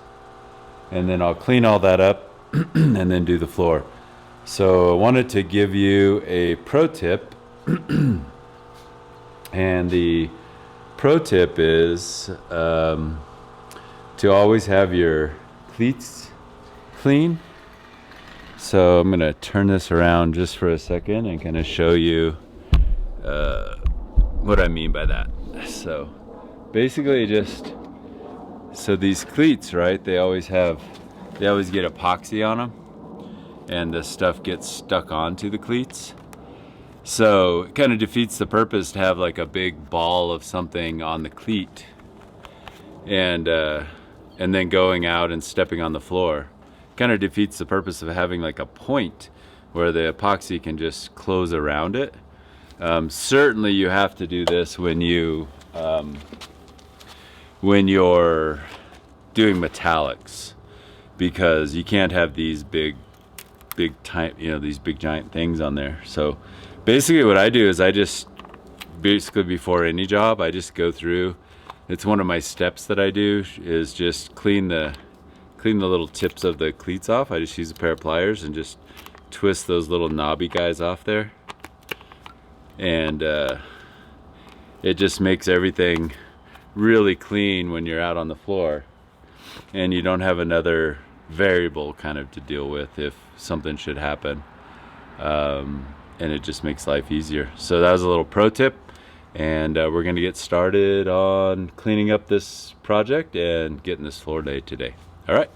and then I'll clean all that up and then do the floor. So I wanted to give you a pro tip, and the pro tip is to always have your cleats clean. So I'm gonna turn this around just for a second and kind of show you what I mean by that. So basically so these cleats, right, they always get epoxy on them, and the stuff gets stuck onto the cleats. So it kind of defeats the purpose to have like a big ball of something on the cleat and then going out and stepping on the floor. Kind of defeats the purpose of having like a point where the epoxy can just close around it. Certainly you have to do this when you're doing metallics, because you can't have these big giant things on there. So basically what I do is basically before any job, I just go through, it's one of my steps that I do, is just clean the little tips of the cleats off. I just use a pair of pliers and just twist those little knobby guys off there. And it just makes everything really clean when you're out on the floor, and you don't have another variable kind of to deal with if something should happen. And it just makes life easier. So that was a little pro tip, and we're going to get started on cleaning up this project and getting this floor laid today. All right.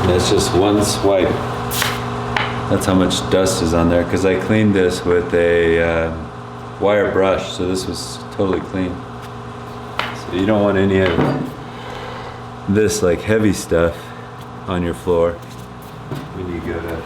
It's just one swipe. That's how much dust is on there, because I cleaned this with a wire brush, so this was totally clean. So you don't want any of this like heavy stuff on your floor when you go to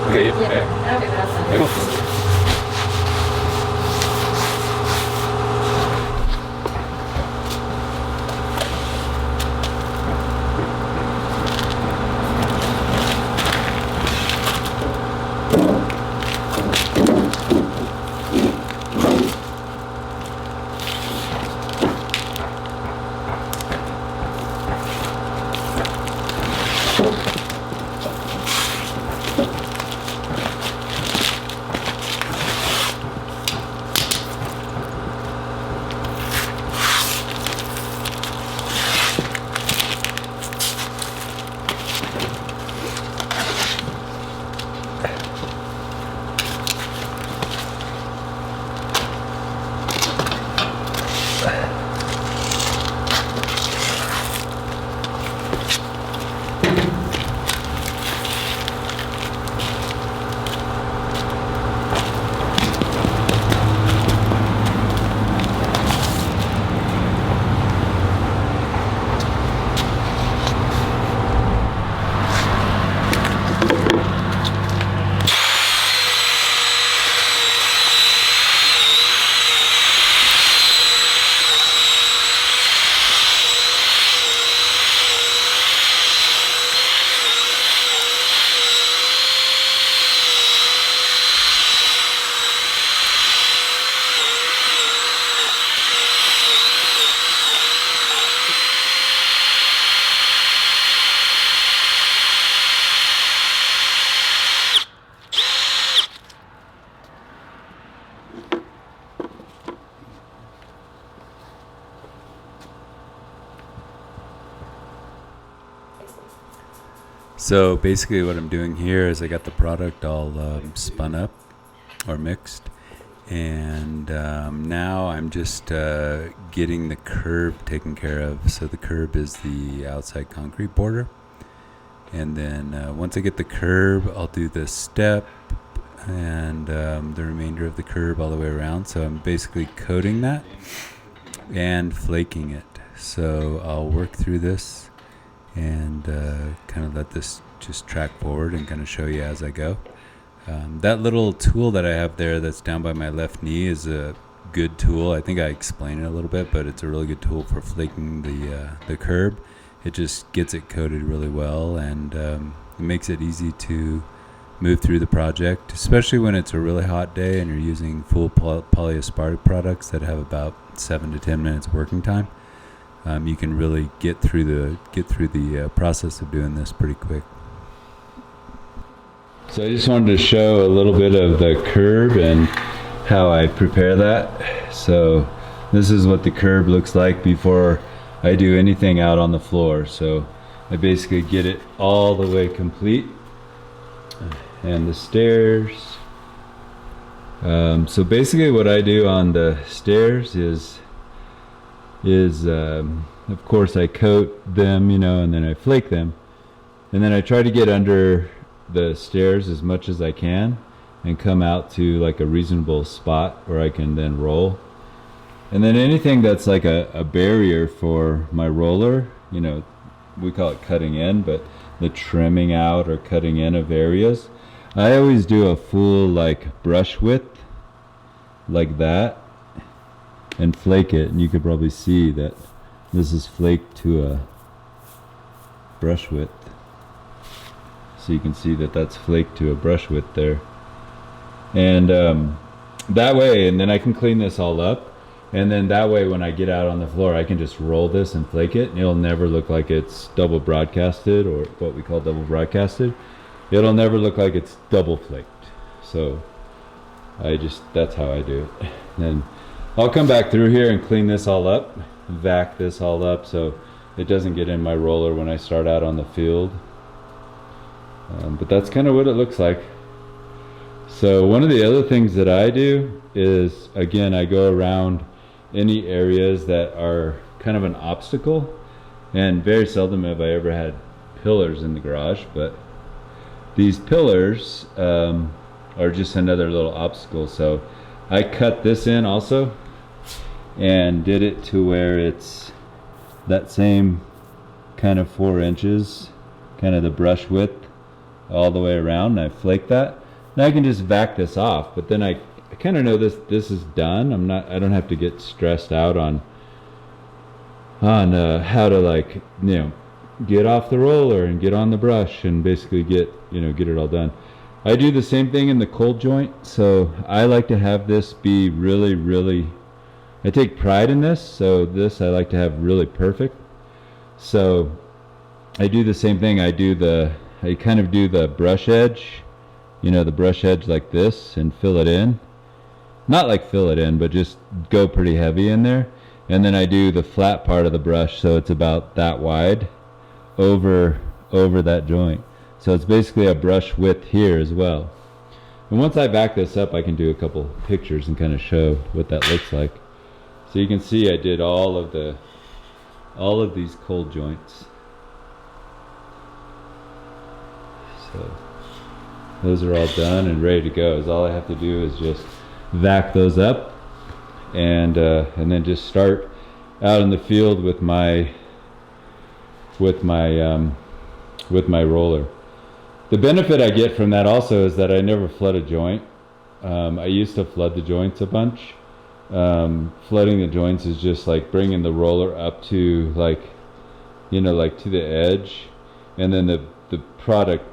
Okay, okay. So basically what I'm doing here is I got the product all spun up or mixed, and now I'm just getting the curb taken care of. So the curb is the outside concrete border, and then once I get the curb, I'll do the step and the remainder of the curb all the way around. So I'm basically coating that and flaking it. So I'll work through this and kind of let this just track forward and kind of show you as I go. That little tool that I have there that's down by my left knee is a good tool. I think I explained it a little bit, but it's a really good tool for flaking the curb. It just gets it coated really well, and it makes it easy to move through the project, especially when it's a really hot day and you're using full polyaspartic products that have about 7 to 10 minutes working time. You can really get through the process of doing this pretty quick. So I just wanted to show a little bit of the curb and how I prepare that. So this is what the curb looks like before I do anything out on the floor. So I basically get it all the way complete, and the stairs. So basically what I do on the stairs is of course I coat them, and then I flake them, and then I try to get under the stairs as much as I can and come out to like a reasonable spot where I can then roll. And then anything that's like a barrier for my roller, we call it cutting in, but the trimming out or cutting in of areas, I always do a full like brush width like that and flake it, and you could probably see that this is flaked to a brush width. So you can see that that's flaked to a brush width there. And that way, and then I can clean this all up, and then that way when I get out on the floor I can just roll this and flake it, and it'll never look like it's double broadcasted, or what we call double broadcasted. It'll never look like it's double flaked. So that's how I do it. And I'll come back through here and clean this all up, vac this all up so it doesn't get in my roller when I start out on the field. But that's kind of what it looks like. So one of the other things that I do is, again, I go around any areas that are kind of an obstacle, and very seldom have I ever had pillars in the garage, but these pillars are just another little obstacle. So I cut this in also and did it to where it's that same kind of 4 inches, kind of the brush width all the way around, and I flake that. Now I can just vac this off, but then I kind of know this is done. I don't have to get stressed out on how to, like, get off the roller and get on the brush and basically get it all done. I do the same thing in the cold joint, so I like to have this be really, really, I take pride in this, so this I like to have really perfect. So I do the same thing. I kind of do the brush edge, the brush edge like this, and fill it in. Not like fill it in, but just go pretty heavy in there. And then I do the flat part of the brush, so it's about that wide over that joint. So it's basically a brush width here as well. And once I back this up, I can do a couple pictures and kind of show what that looks like. So you can see I did all of these cold joints. So those are all done and ready to go. All I have to do is just vac those up, and then just start out in the field with my roller. The benefit I get from that also is that I never flood a joint. I used to flood the joints a bunch. Flooding the joints is just like bringing the roller up to like to the edge, and then the product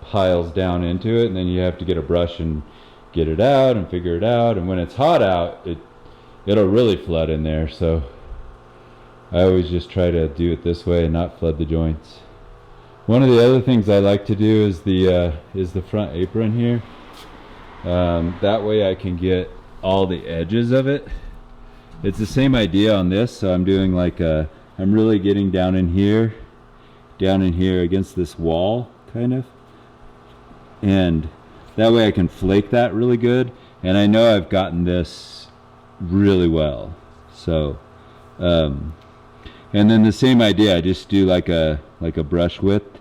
piles down into it, and then you have to get a brush and get it out and figure it out. And when it's hot out, it'll really flood in there. So I always just try to do it this way and not flood the joints. One of the other things I like to do is the front apron here. That way I can get all the edges of it. It's the same idea on this. So I'm doing like I'm really getting down in here against this wall, kind of. And that way I can flake that really good. And I know I've gotten this really well. So, and then the same idea, I just do like a brush width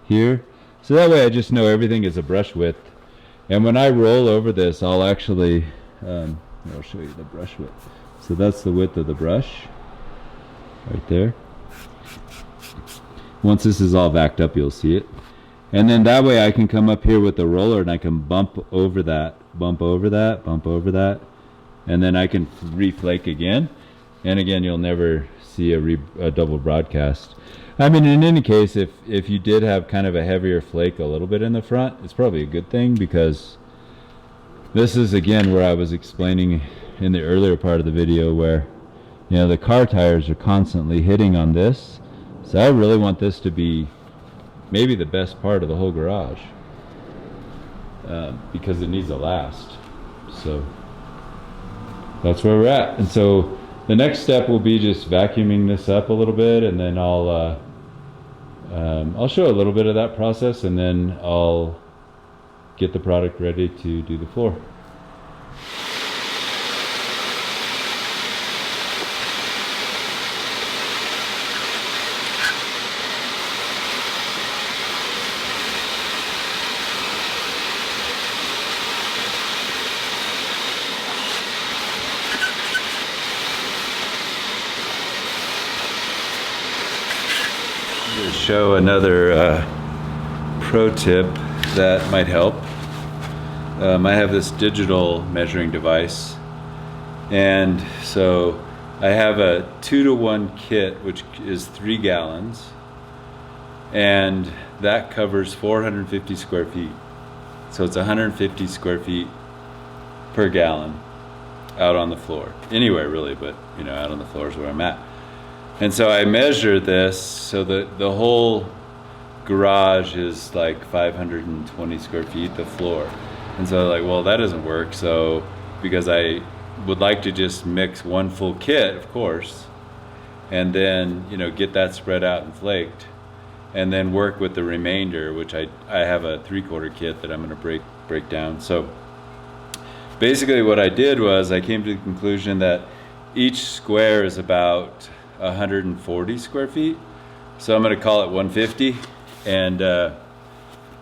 here. So that way I just know everything is a brush width. And when I roll over this, I'll actually, I'll show you the brush width. So that's the width of the brush, right there. Once this is all vacked up, you'll see it. And then that way I can come up here with the roller and I can bump over that, bump over that, bump over that. And then I can reflake again. And again, you'll never see a double broadcast. I mean, in any case, if you did have kind of a heavier flake a little bit in the front, it's probably a good thing, because this is again where I was explaining in the earlier part of the video where, you know, the car tires are constantly hitting on this. So I really want this to be maybe the best part of the whole garage, because it needs to last. So that's where we're at. And so the next step will be just vacuuming this up a little bit, and then I'll show a little bit of that process, and then I'll get the product ready to do the floor. To show another pro tip that might help. I have this digital measuring device, and so I have a 2-to-1 kit, which is 3 gallons, and that covers 450 square feet. So it's 150 square feet per gallon out on the floor. Anywhere really, but you know, out on the floor is where I'm at. And so I measured this, so that the whole garage is like 520 square feet, the floor. And so like, well, that doesn't work. So, because I would like to just mix one full kit, of course, and then, you know, get that spread out and flaked, and then work with the remainder, which I have a 3/4 kit that I'm gonna break down. So basically what I did was I came to the conclusion that each square is about 140 square feet, so I'm going to call it 150, and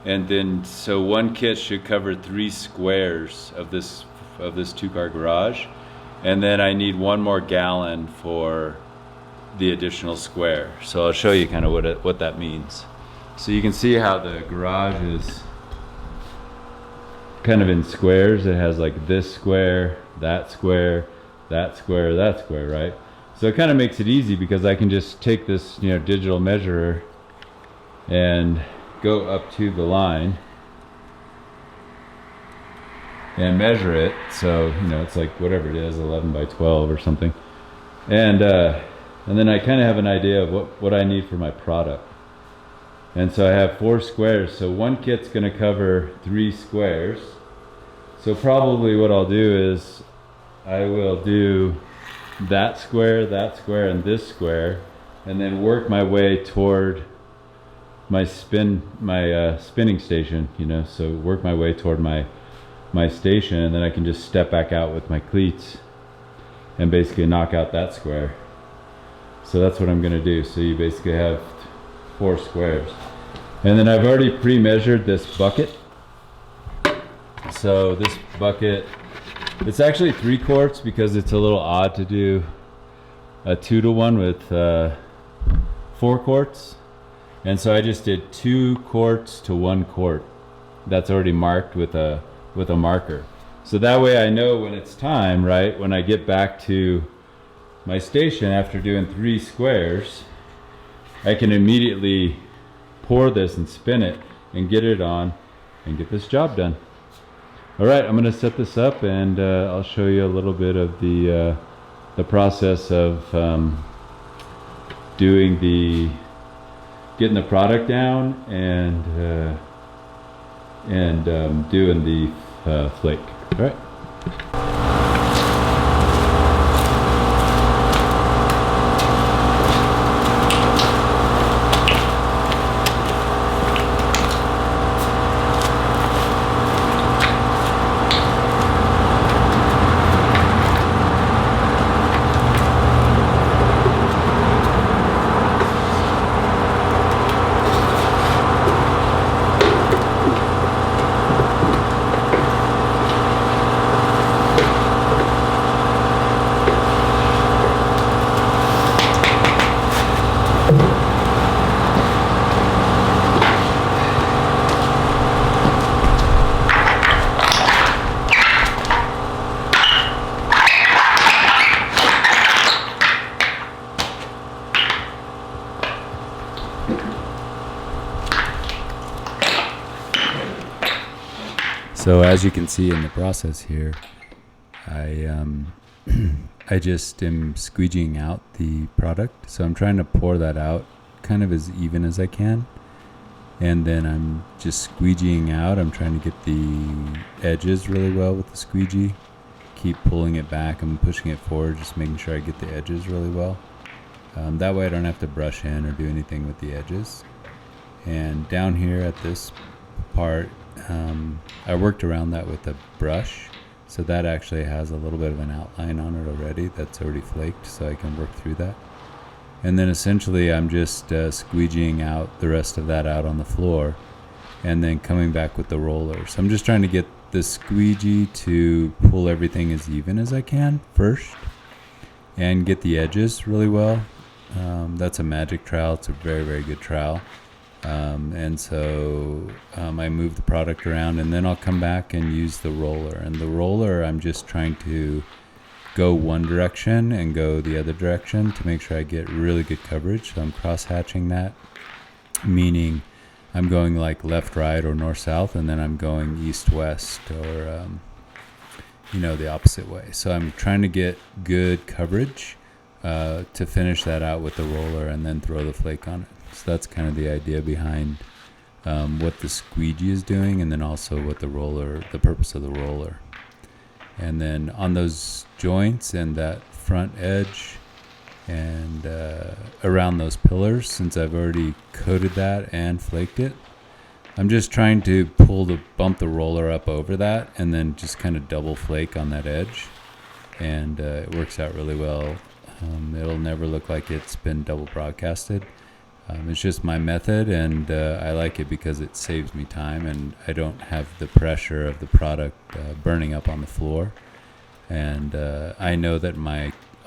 then so one kit should cover 3 squares of this 2-car garage, and then I need 1 more gallon for the additional square. So I'll show you kind of what that means. So you can see how the garage is kind of in squares. It has like this square, that square, that square, that square, right? So it kind of makes it easy, because I can just take this, you know, digital measurer and go up to the line and measure it. So, you know, it's like whatever it is, 11 by 12 or something. And then I kind of have an idea of what I need for my product. And so I have 4 squares. So one kit's going to cover 3 squares. So probably what I'll do is I will do that square, and this square, and then work my way toward my spinning station, you know. So work my way toward my station, and then I can just step back out with my cleats and basically knock out that square. So that's what I'm going to do. So you basically have 4 squares, and then I've already pre-measured this bucket. So this bucket, it's actually 3 quarts, because it's a little odd to do a 2-to-1 with 4 quarts. And so I just did 2 quarts to 1 quart. That's already marked with a marker. So that way I know when it's time, right, when I get back to my station after doing 3 squares, I can immediately pour this and spin it and get it on and get this job done. All right, I'm going to set this up, and I'll show you a little bit of the process of getting the product down and doing the flake. All right. So as you can see in the process here, I just am squeegeeing out the product. So I'm trying to pour that out kind of as even as I can. And then I'm just squeegeeing out. I'm trying to get the edges really well with the squeegee. Keep pulling it back and pushing it forward, just making sure I get the edges really well. That way I don't have to brush in or do anything with the edges. And down here at this part, I worked around that with a brush. So that actually has a little bit of an outline on it already that's already flaked, so I can work through that. And then essentially I'm just squeegeeing out the rest of that out on the floor and then coming back with the roller. So I'm just trying to get the squeegee to pull everything as even as I can first and get the edges really well. That's a magic trowel. It's a very, very good trowel. And so I move the product around, and then I'll come back and use the roller. And the roller, I'm just trying to go one direction and go the other direction to make sure I get really good coverage. So I'm cross-hatching that, meaning I'm going like left-right or north-south, and then I'm going east-west or, the opposite way. So I'm trying to get good coverage to finish that out with the roller and then throw the flake on it. So that's kind of the idea behind what the squeegee is doing, and then also what the purpose of the roller. And then on those joints and that front edge and around those pillars, since I've already coated that and flaked it, I'm just trying to bump the roller up over that and then just kind of double flake on that edge. And it works out really well. It'll never look like it's been double broadcasted. It's just my method, and I like it because it saves me time, and I don't have the pressure of the product burning up on the floor. And I know that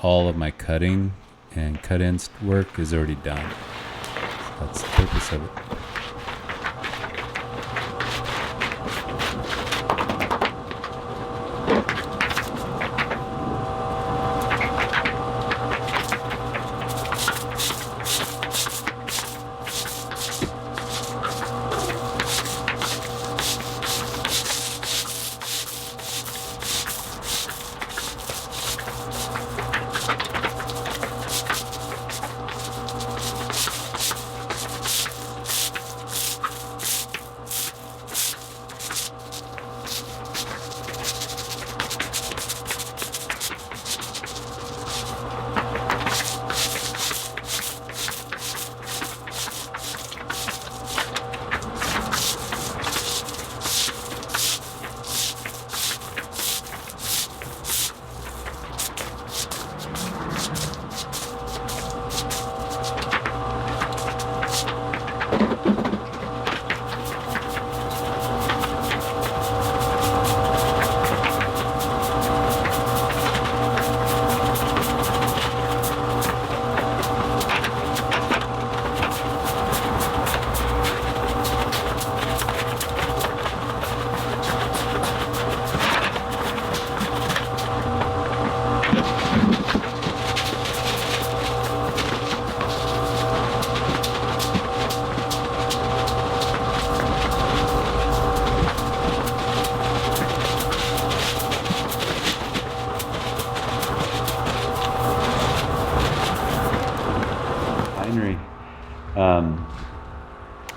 all of my cutting and cut-in work is already done. So that's the purpose of it.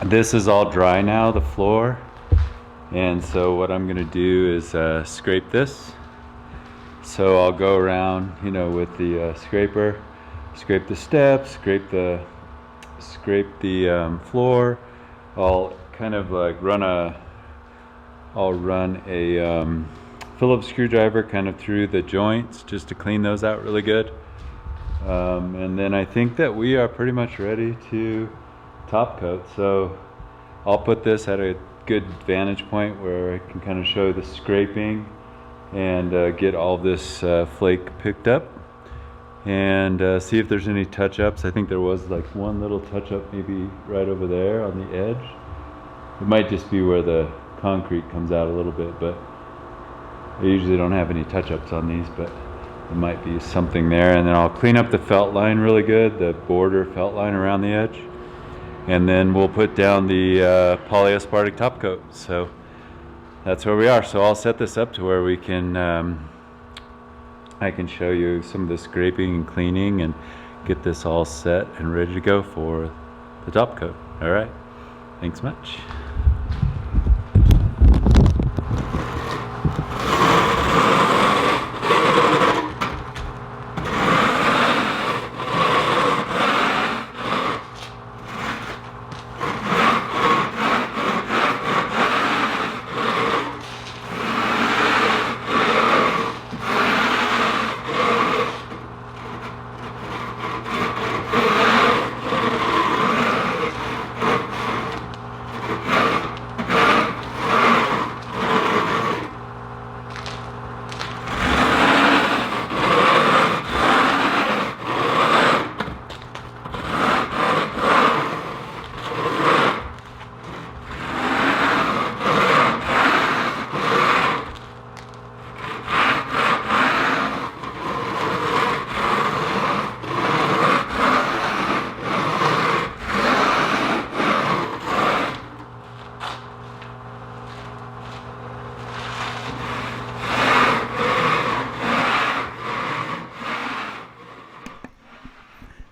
This is all dry now, the floor, and so what I'm gonna do is scrape this. So I'll go around, with the scraper, scrape the steps, scrape the floor. I'll kind of like run a Phillips screwdriver kind of through the joints just to clean those out really good. And then I think that we are pretty much ready to top coat. So I'll put this at a good vantage point where I can kind of show the scraping and get all this flake picked up and see if there's any touch-ups. I think there was like one little touch-up maybe right over there on the edge. It might just be where the concrete comes out a little bit, but I usually don't have any touch-ups on these, but there might be something there. And then I'll clean up the felt line really good, the border felt line around the edge. And then we'll put down the Polyaspartic Top-Coat. So that's where we are. So I'll set this up to where we can, I can show you some of the scraping and cleaning and get this all set and ready to go for the top coat. All right, thanks much.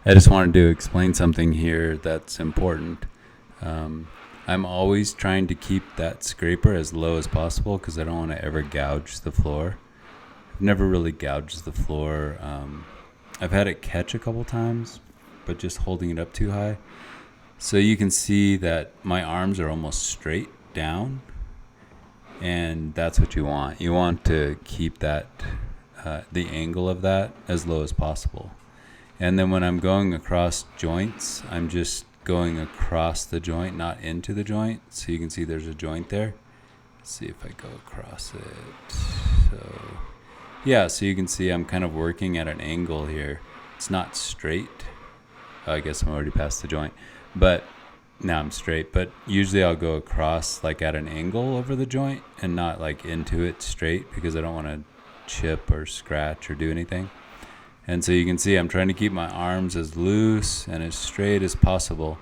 I just wanted to explain something here that's important. I'm always trying to keep that scraper as low as possible because I don't want to ever gouge the floor. I've never really gouged the floor. I've had it catch a couple times, but just holding it up too high. So you can see that my arms are almost straight down, and that's what you want. You want to keep that, the angle of that as low as possible. And then when I'm going across joints, I'm just going across the joint, not into the joint. So you can see there's a joint there. Let's see if I go across it. So yeah, so you can see I'm kind of working at an angle here. It's not straight. Oh, I guess I'm already past the joint. But now I'm straight. But usually I'll go across like at an angle over the joint and not like into it straight because I don't want to chip or scratch or do anything. And so you can see I'm trying to keep my arms as loose and as straight as possible.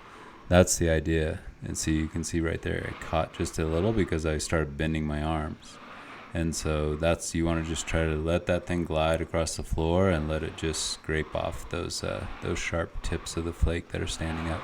That's the idea. And so you can see right there, I caught just a little because I started bending my arms. And so that's, you want to just try to let that thing glide across the floor and let it just scrape off those sharp tips of the flake that are standing up.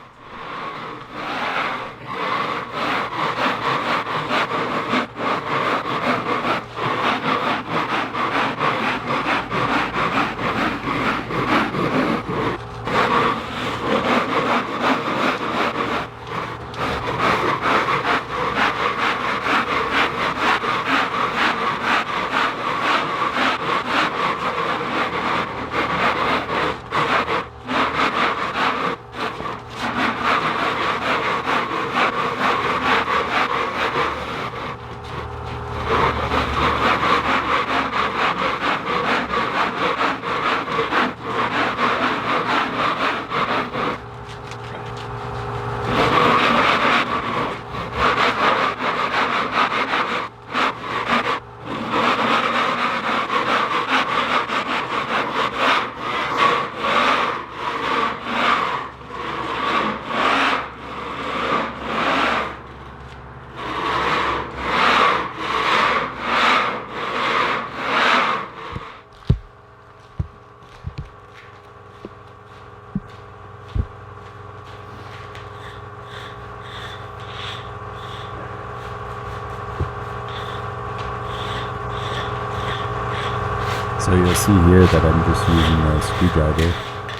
So you'll see here that I'm just using a screwdriver.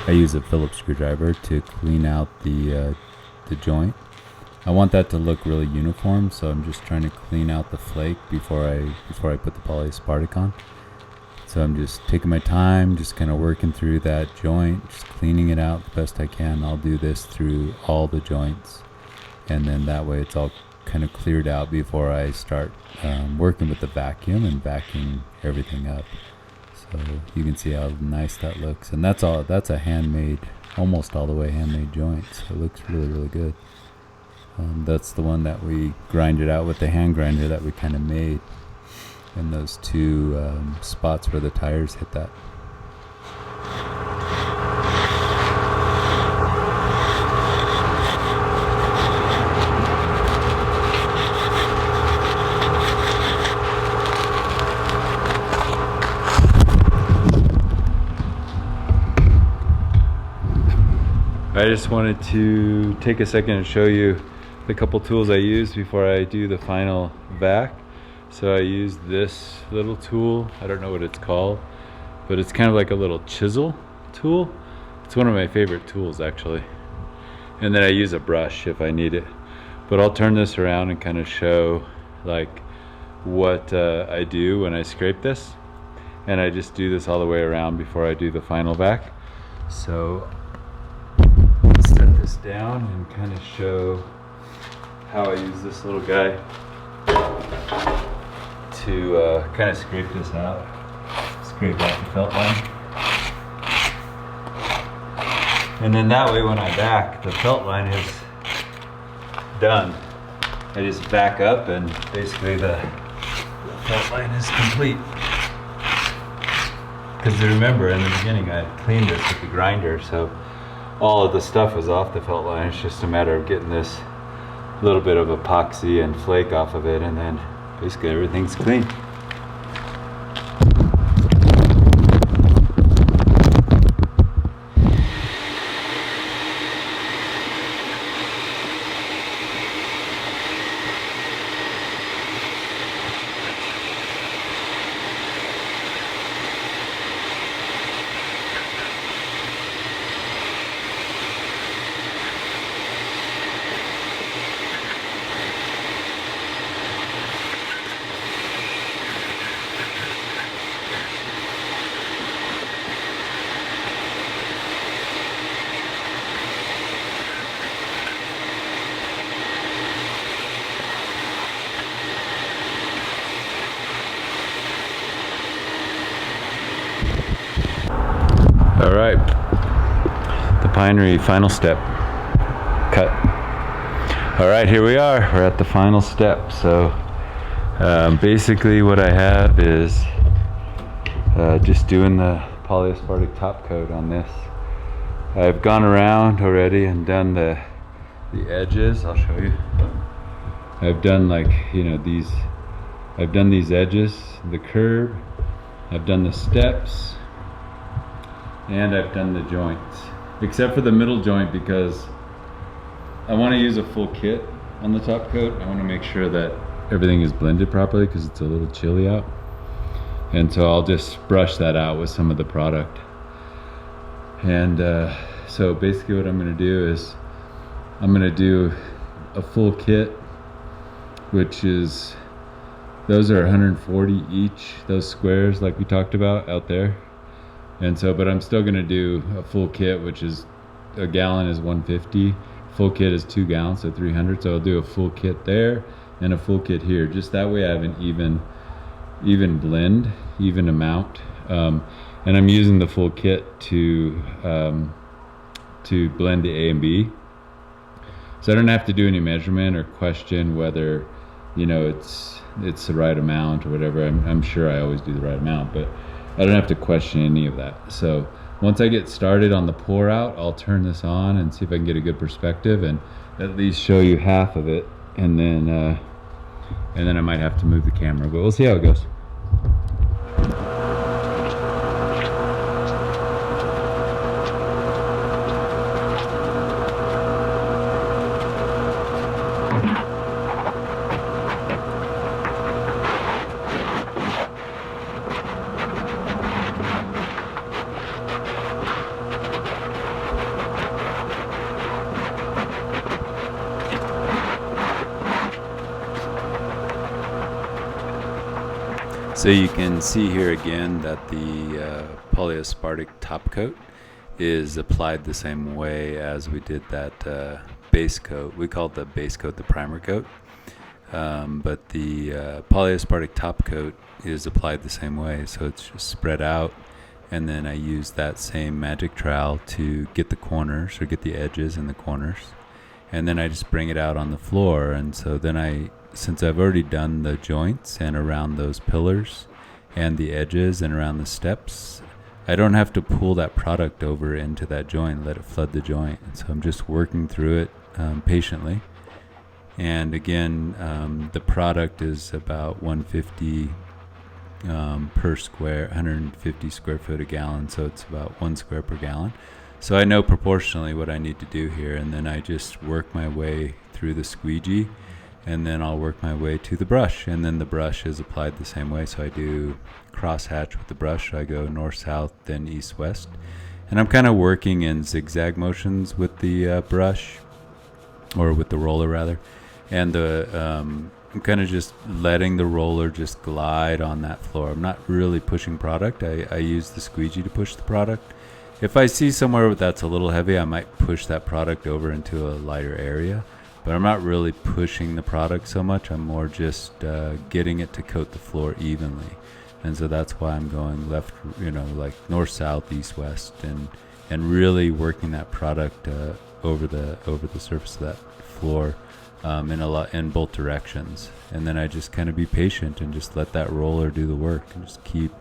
I use a Phillips screwdriver to clean out the joint. I want that to look really uniform, so I'm just trying to clean out the flake before I put the polyaspartic on. So I'm just taking my time, just kind of working through that joint, just cleaning it out the best I can. I'll do this through all the joints, and then that way it's all kind of cleared out before I start working with the vacuum and vacuuming everything up. So you can see how nice that looks, and that's a handmade, almost all the way handmade joint, so it looks really, really good. That's the one that we grinded out with the hand grinder that we kind of made, and those two spots where the tires hit that. I just wanted to take a second and show you the couple tools I use before I do the final vac. So I use this little tool, I don't know what it's called, but it's kind of like a little chisel tool. It's one of my favorite tools actually. And then I use a brush if I need it. But I'll turn this around and kind of show like what I do when I scrape this. And I just do this all the way around before I do the final vac. So let's set this down and kind of show how I use this little guy to kind of scrape this out. Scrape out the felt line. And then that way when I vac, the felt line is done. I just back up and basically the felt line is complete. Because remember in the beginning I cleaned this with the grinder, so all of the stuff was off the felt line. It's just a matter of getting this little bit of epoxy and flake off of it, and then basically everything's clean. All right, the pinery final step, cut. All right, here we are, we're at the final step. So basically what I have is just doing the Polyaspartic Top-Coat on this. I've gone around already and done the edges. I'll show you. I've done like, you know, these, I've done these edges, the curb, I've done the steps, and I've done the joints, except for the middle joint because I want to use a full kit on the top coat. I want to make sure that everything is blended properly because it's a little chilly out, and so I'll just brush that out with some of the product. And so basically what I'm going to do is I'm going to do a full kit, which is, those are 140 each, those squares like we talked about out there. And so, but I'm still going to do a full kit, which is, a gallon is 150, full kit is 2 gallons, so 300. So I'll do a full kit there and a full kit here, just that way I have an even blend, even amount. And I'm using the full kit to blend the A and B, so I don't have to do any measurement or question whether, you know, it's the right amount or whatever. I'm sure I always do the right amount, but I don't have to question any of that. So once I get started on the pour out, I'll turn this on and see if I can get a good perspective and at least show you half of it, and then I might have to move the camera, but we'll see how it goes. So you can see here again that the Polyaspartic Top-Coat is applied the same way as we did that base coat. We called the base coat the primer coat, but the Polyaspartic Top-Coat is applied the same way. So it's just spread out, and then I use that same magic trowel to get the corners, or get the edges and the corners, and then I just bring it out on the floor. And so then since I've already done the joints and around those pillars and the edges and around the steps, I don't have to pull that product over into that joint, let it flood the joint. And so I'm just working through it patiently. And again, the product is about 150 per square, 150 square foot a gallon, so it's about 1 square per gallon. So I know proportionally what I need to do here, and then I just work my way through the squeegee, and then I'll work my way to the brush, and then the brush is applied the same way. So I do crosshatch with the brush. I go north-south, then east-west. And I'm kind of working in zigzag motions with the brush, or with the roller rather. And I'm kind of just letting the roller just glide on that floor. I'm not really pushing product. I use the squeegee to push the product. If I see somewhere that's a little heavy, I might push that product over into a lighter area. But I'm not really pushing the product so much. I'm more just getting it to coat the floor evenly. And so that's why I'm going left, like north, south, east, west, and really working that product over the surface of that floor in both directions. And then I just kind of be patient and just let that roller do the work, and just keep.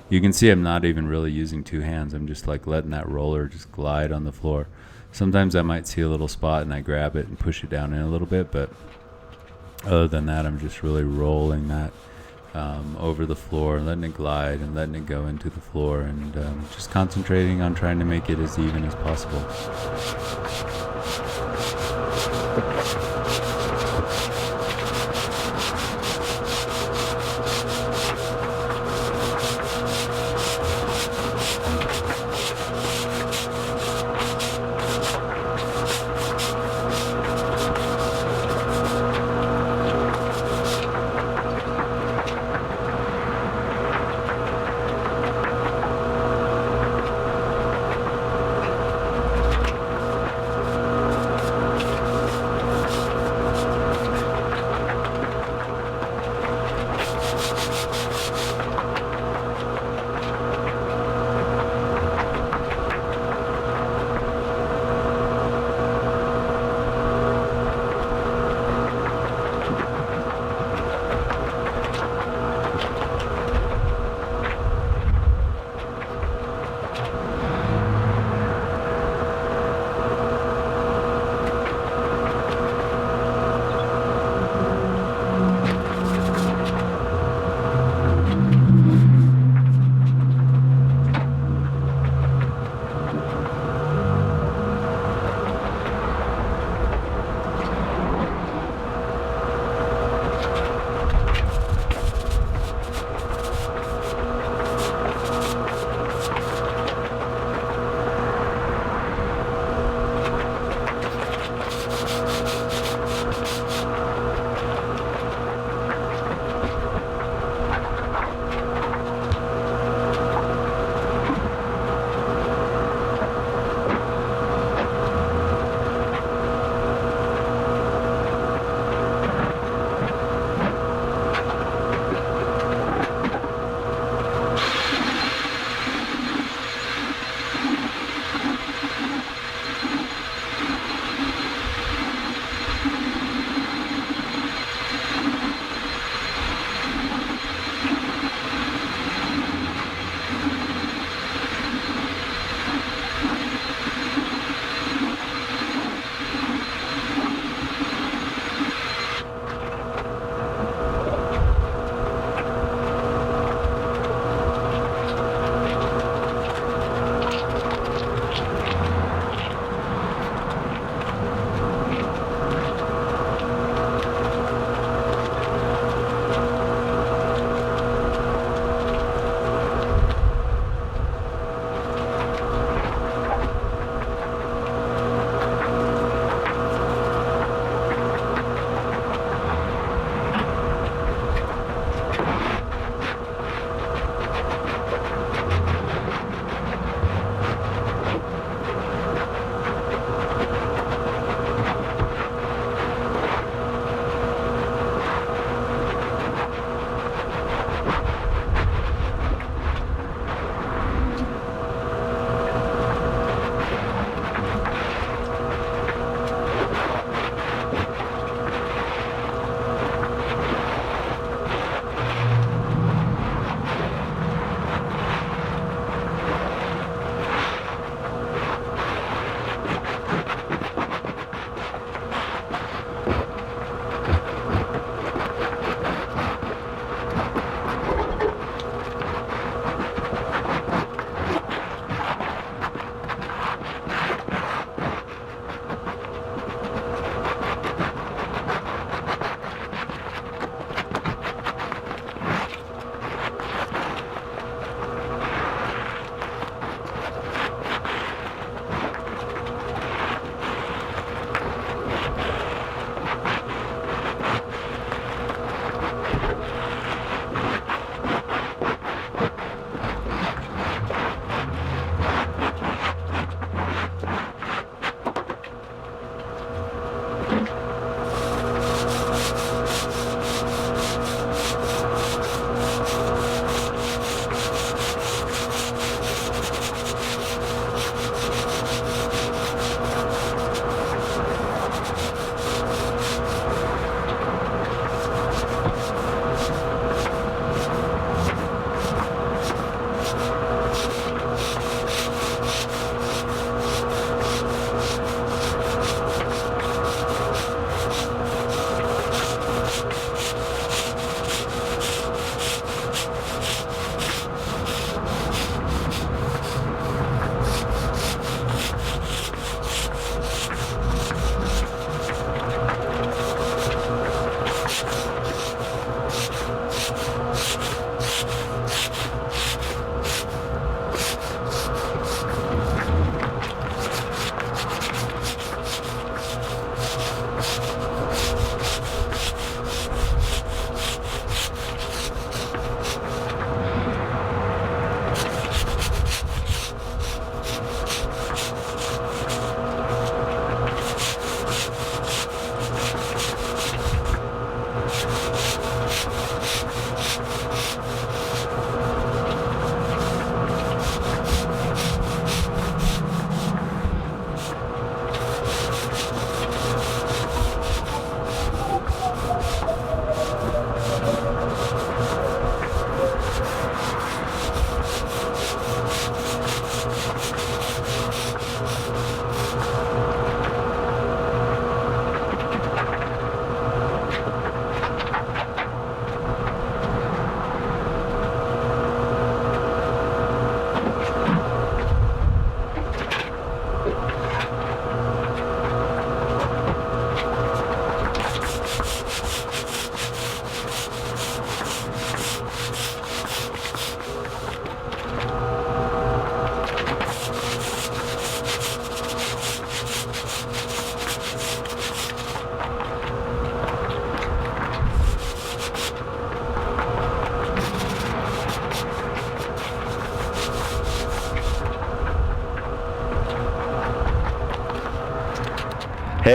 You can see I'm not even really using two hands. I'm just like letting that roller just glide on the floor. Sometimes I might see a little spot and I grab it and push it down in a little bit, but other than that, I'm just really rolling that over the floor, letting it glide and letting it go into the floor, and just concentrating on trying to make it as even as possible.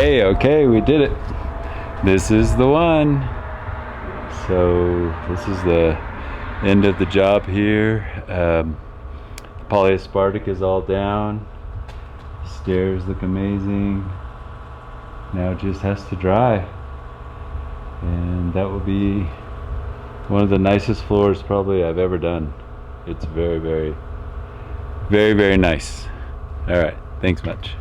Okay, we did it. This is the one. So this is the end of the job here. Polyaspartic is all down. Stairs look amazing. Now it just has to dry. And that will be one of the nicest floors probably I've ever done. It's very, very, very, very nice. All right, thanks much.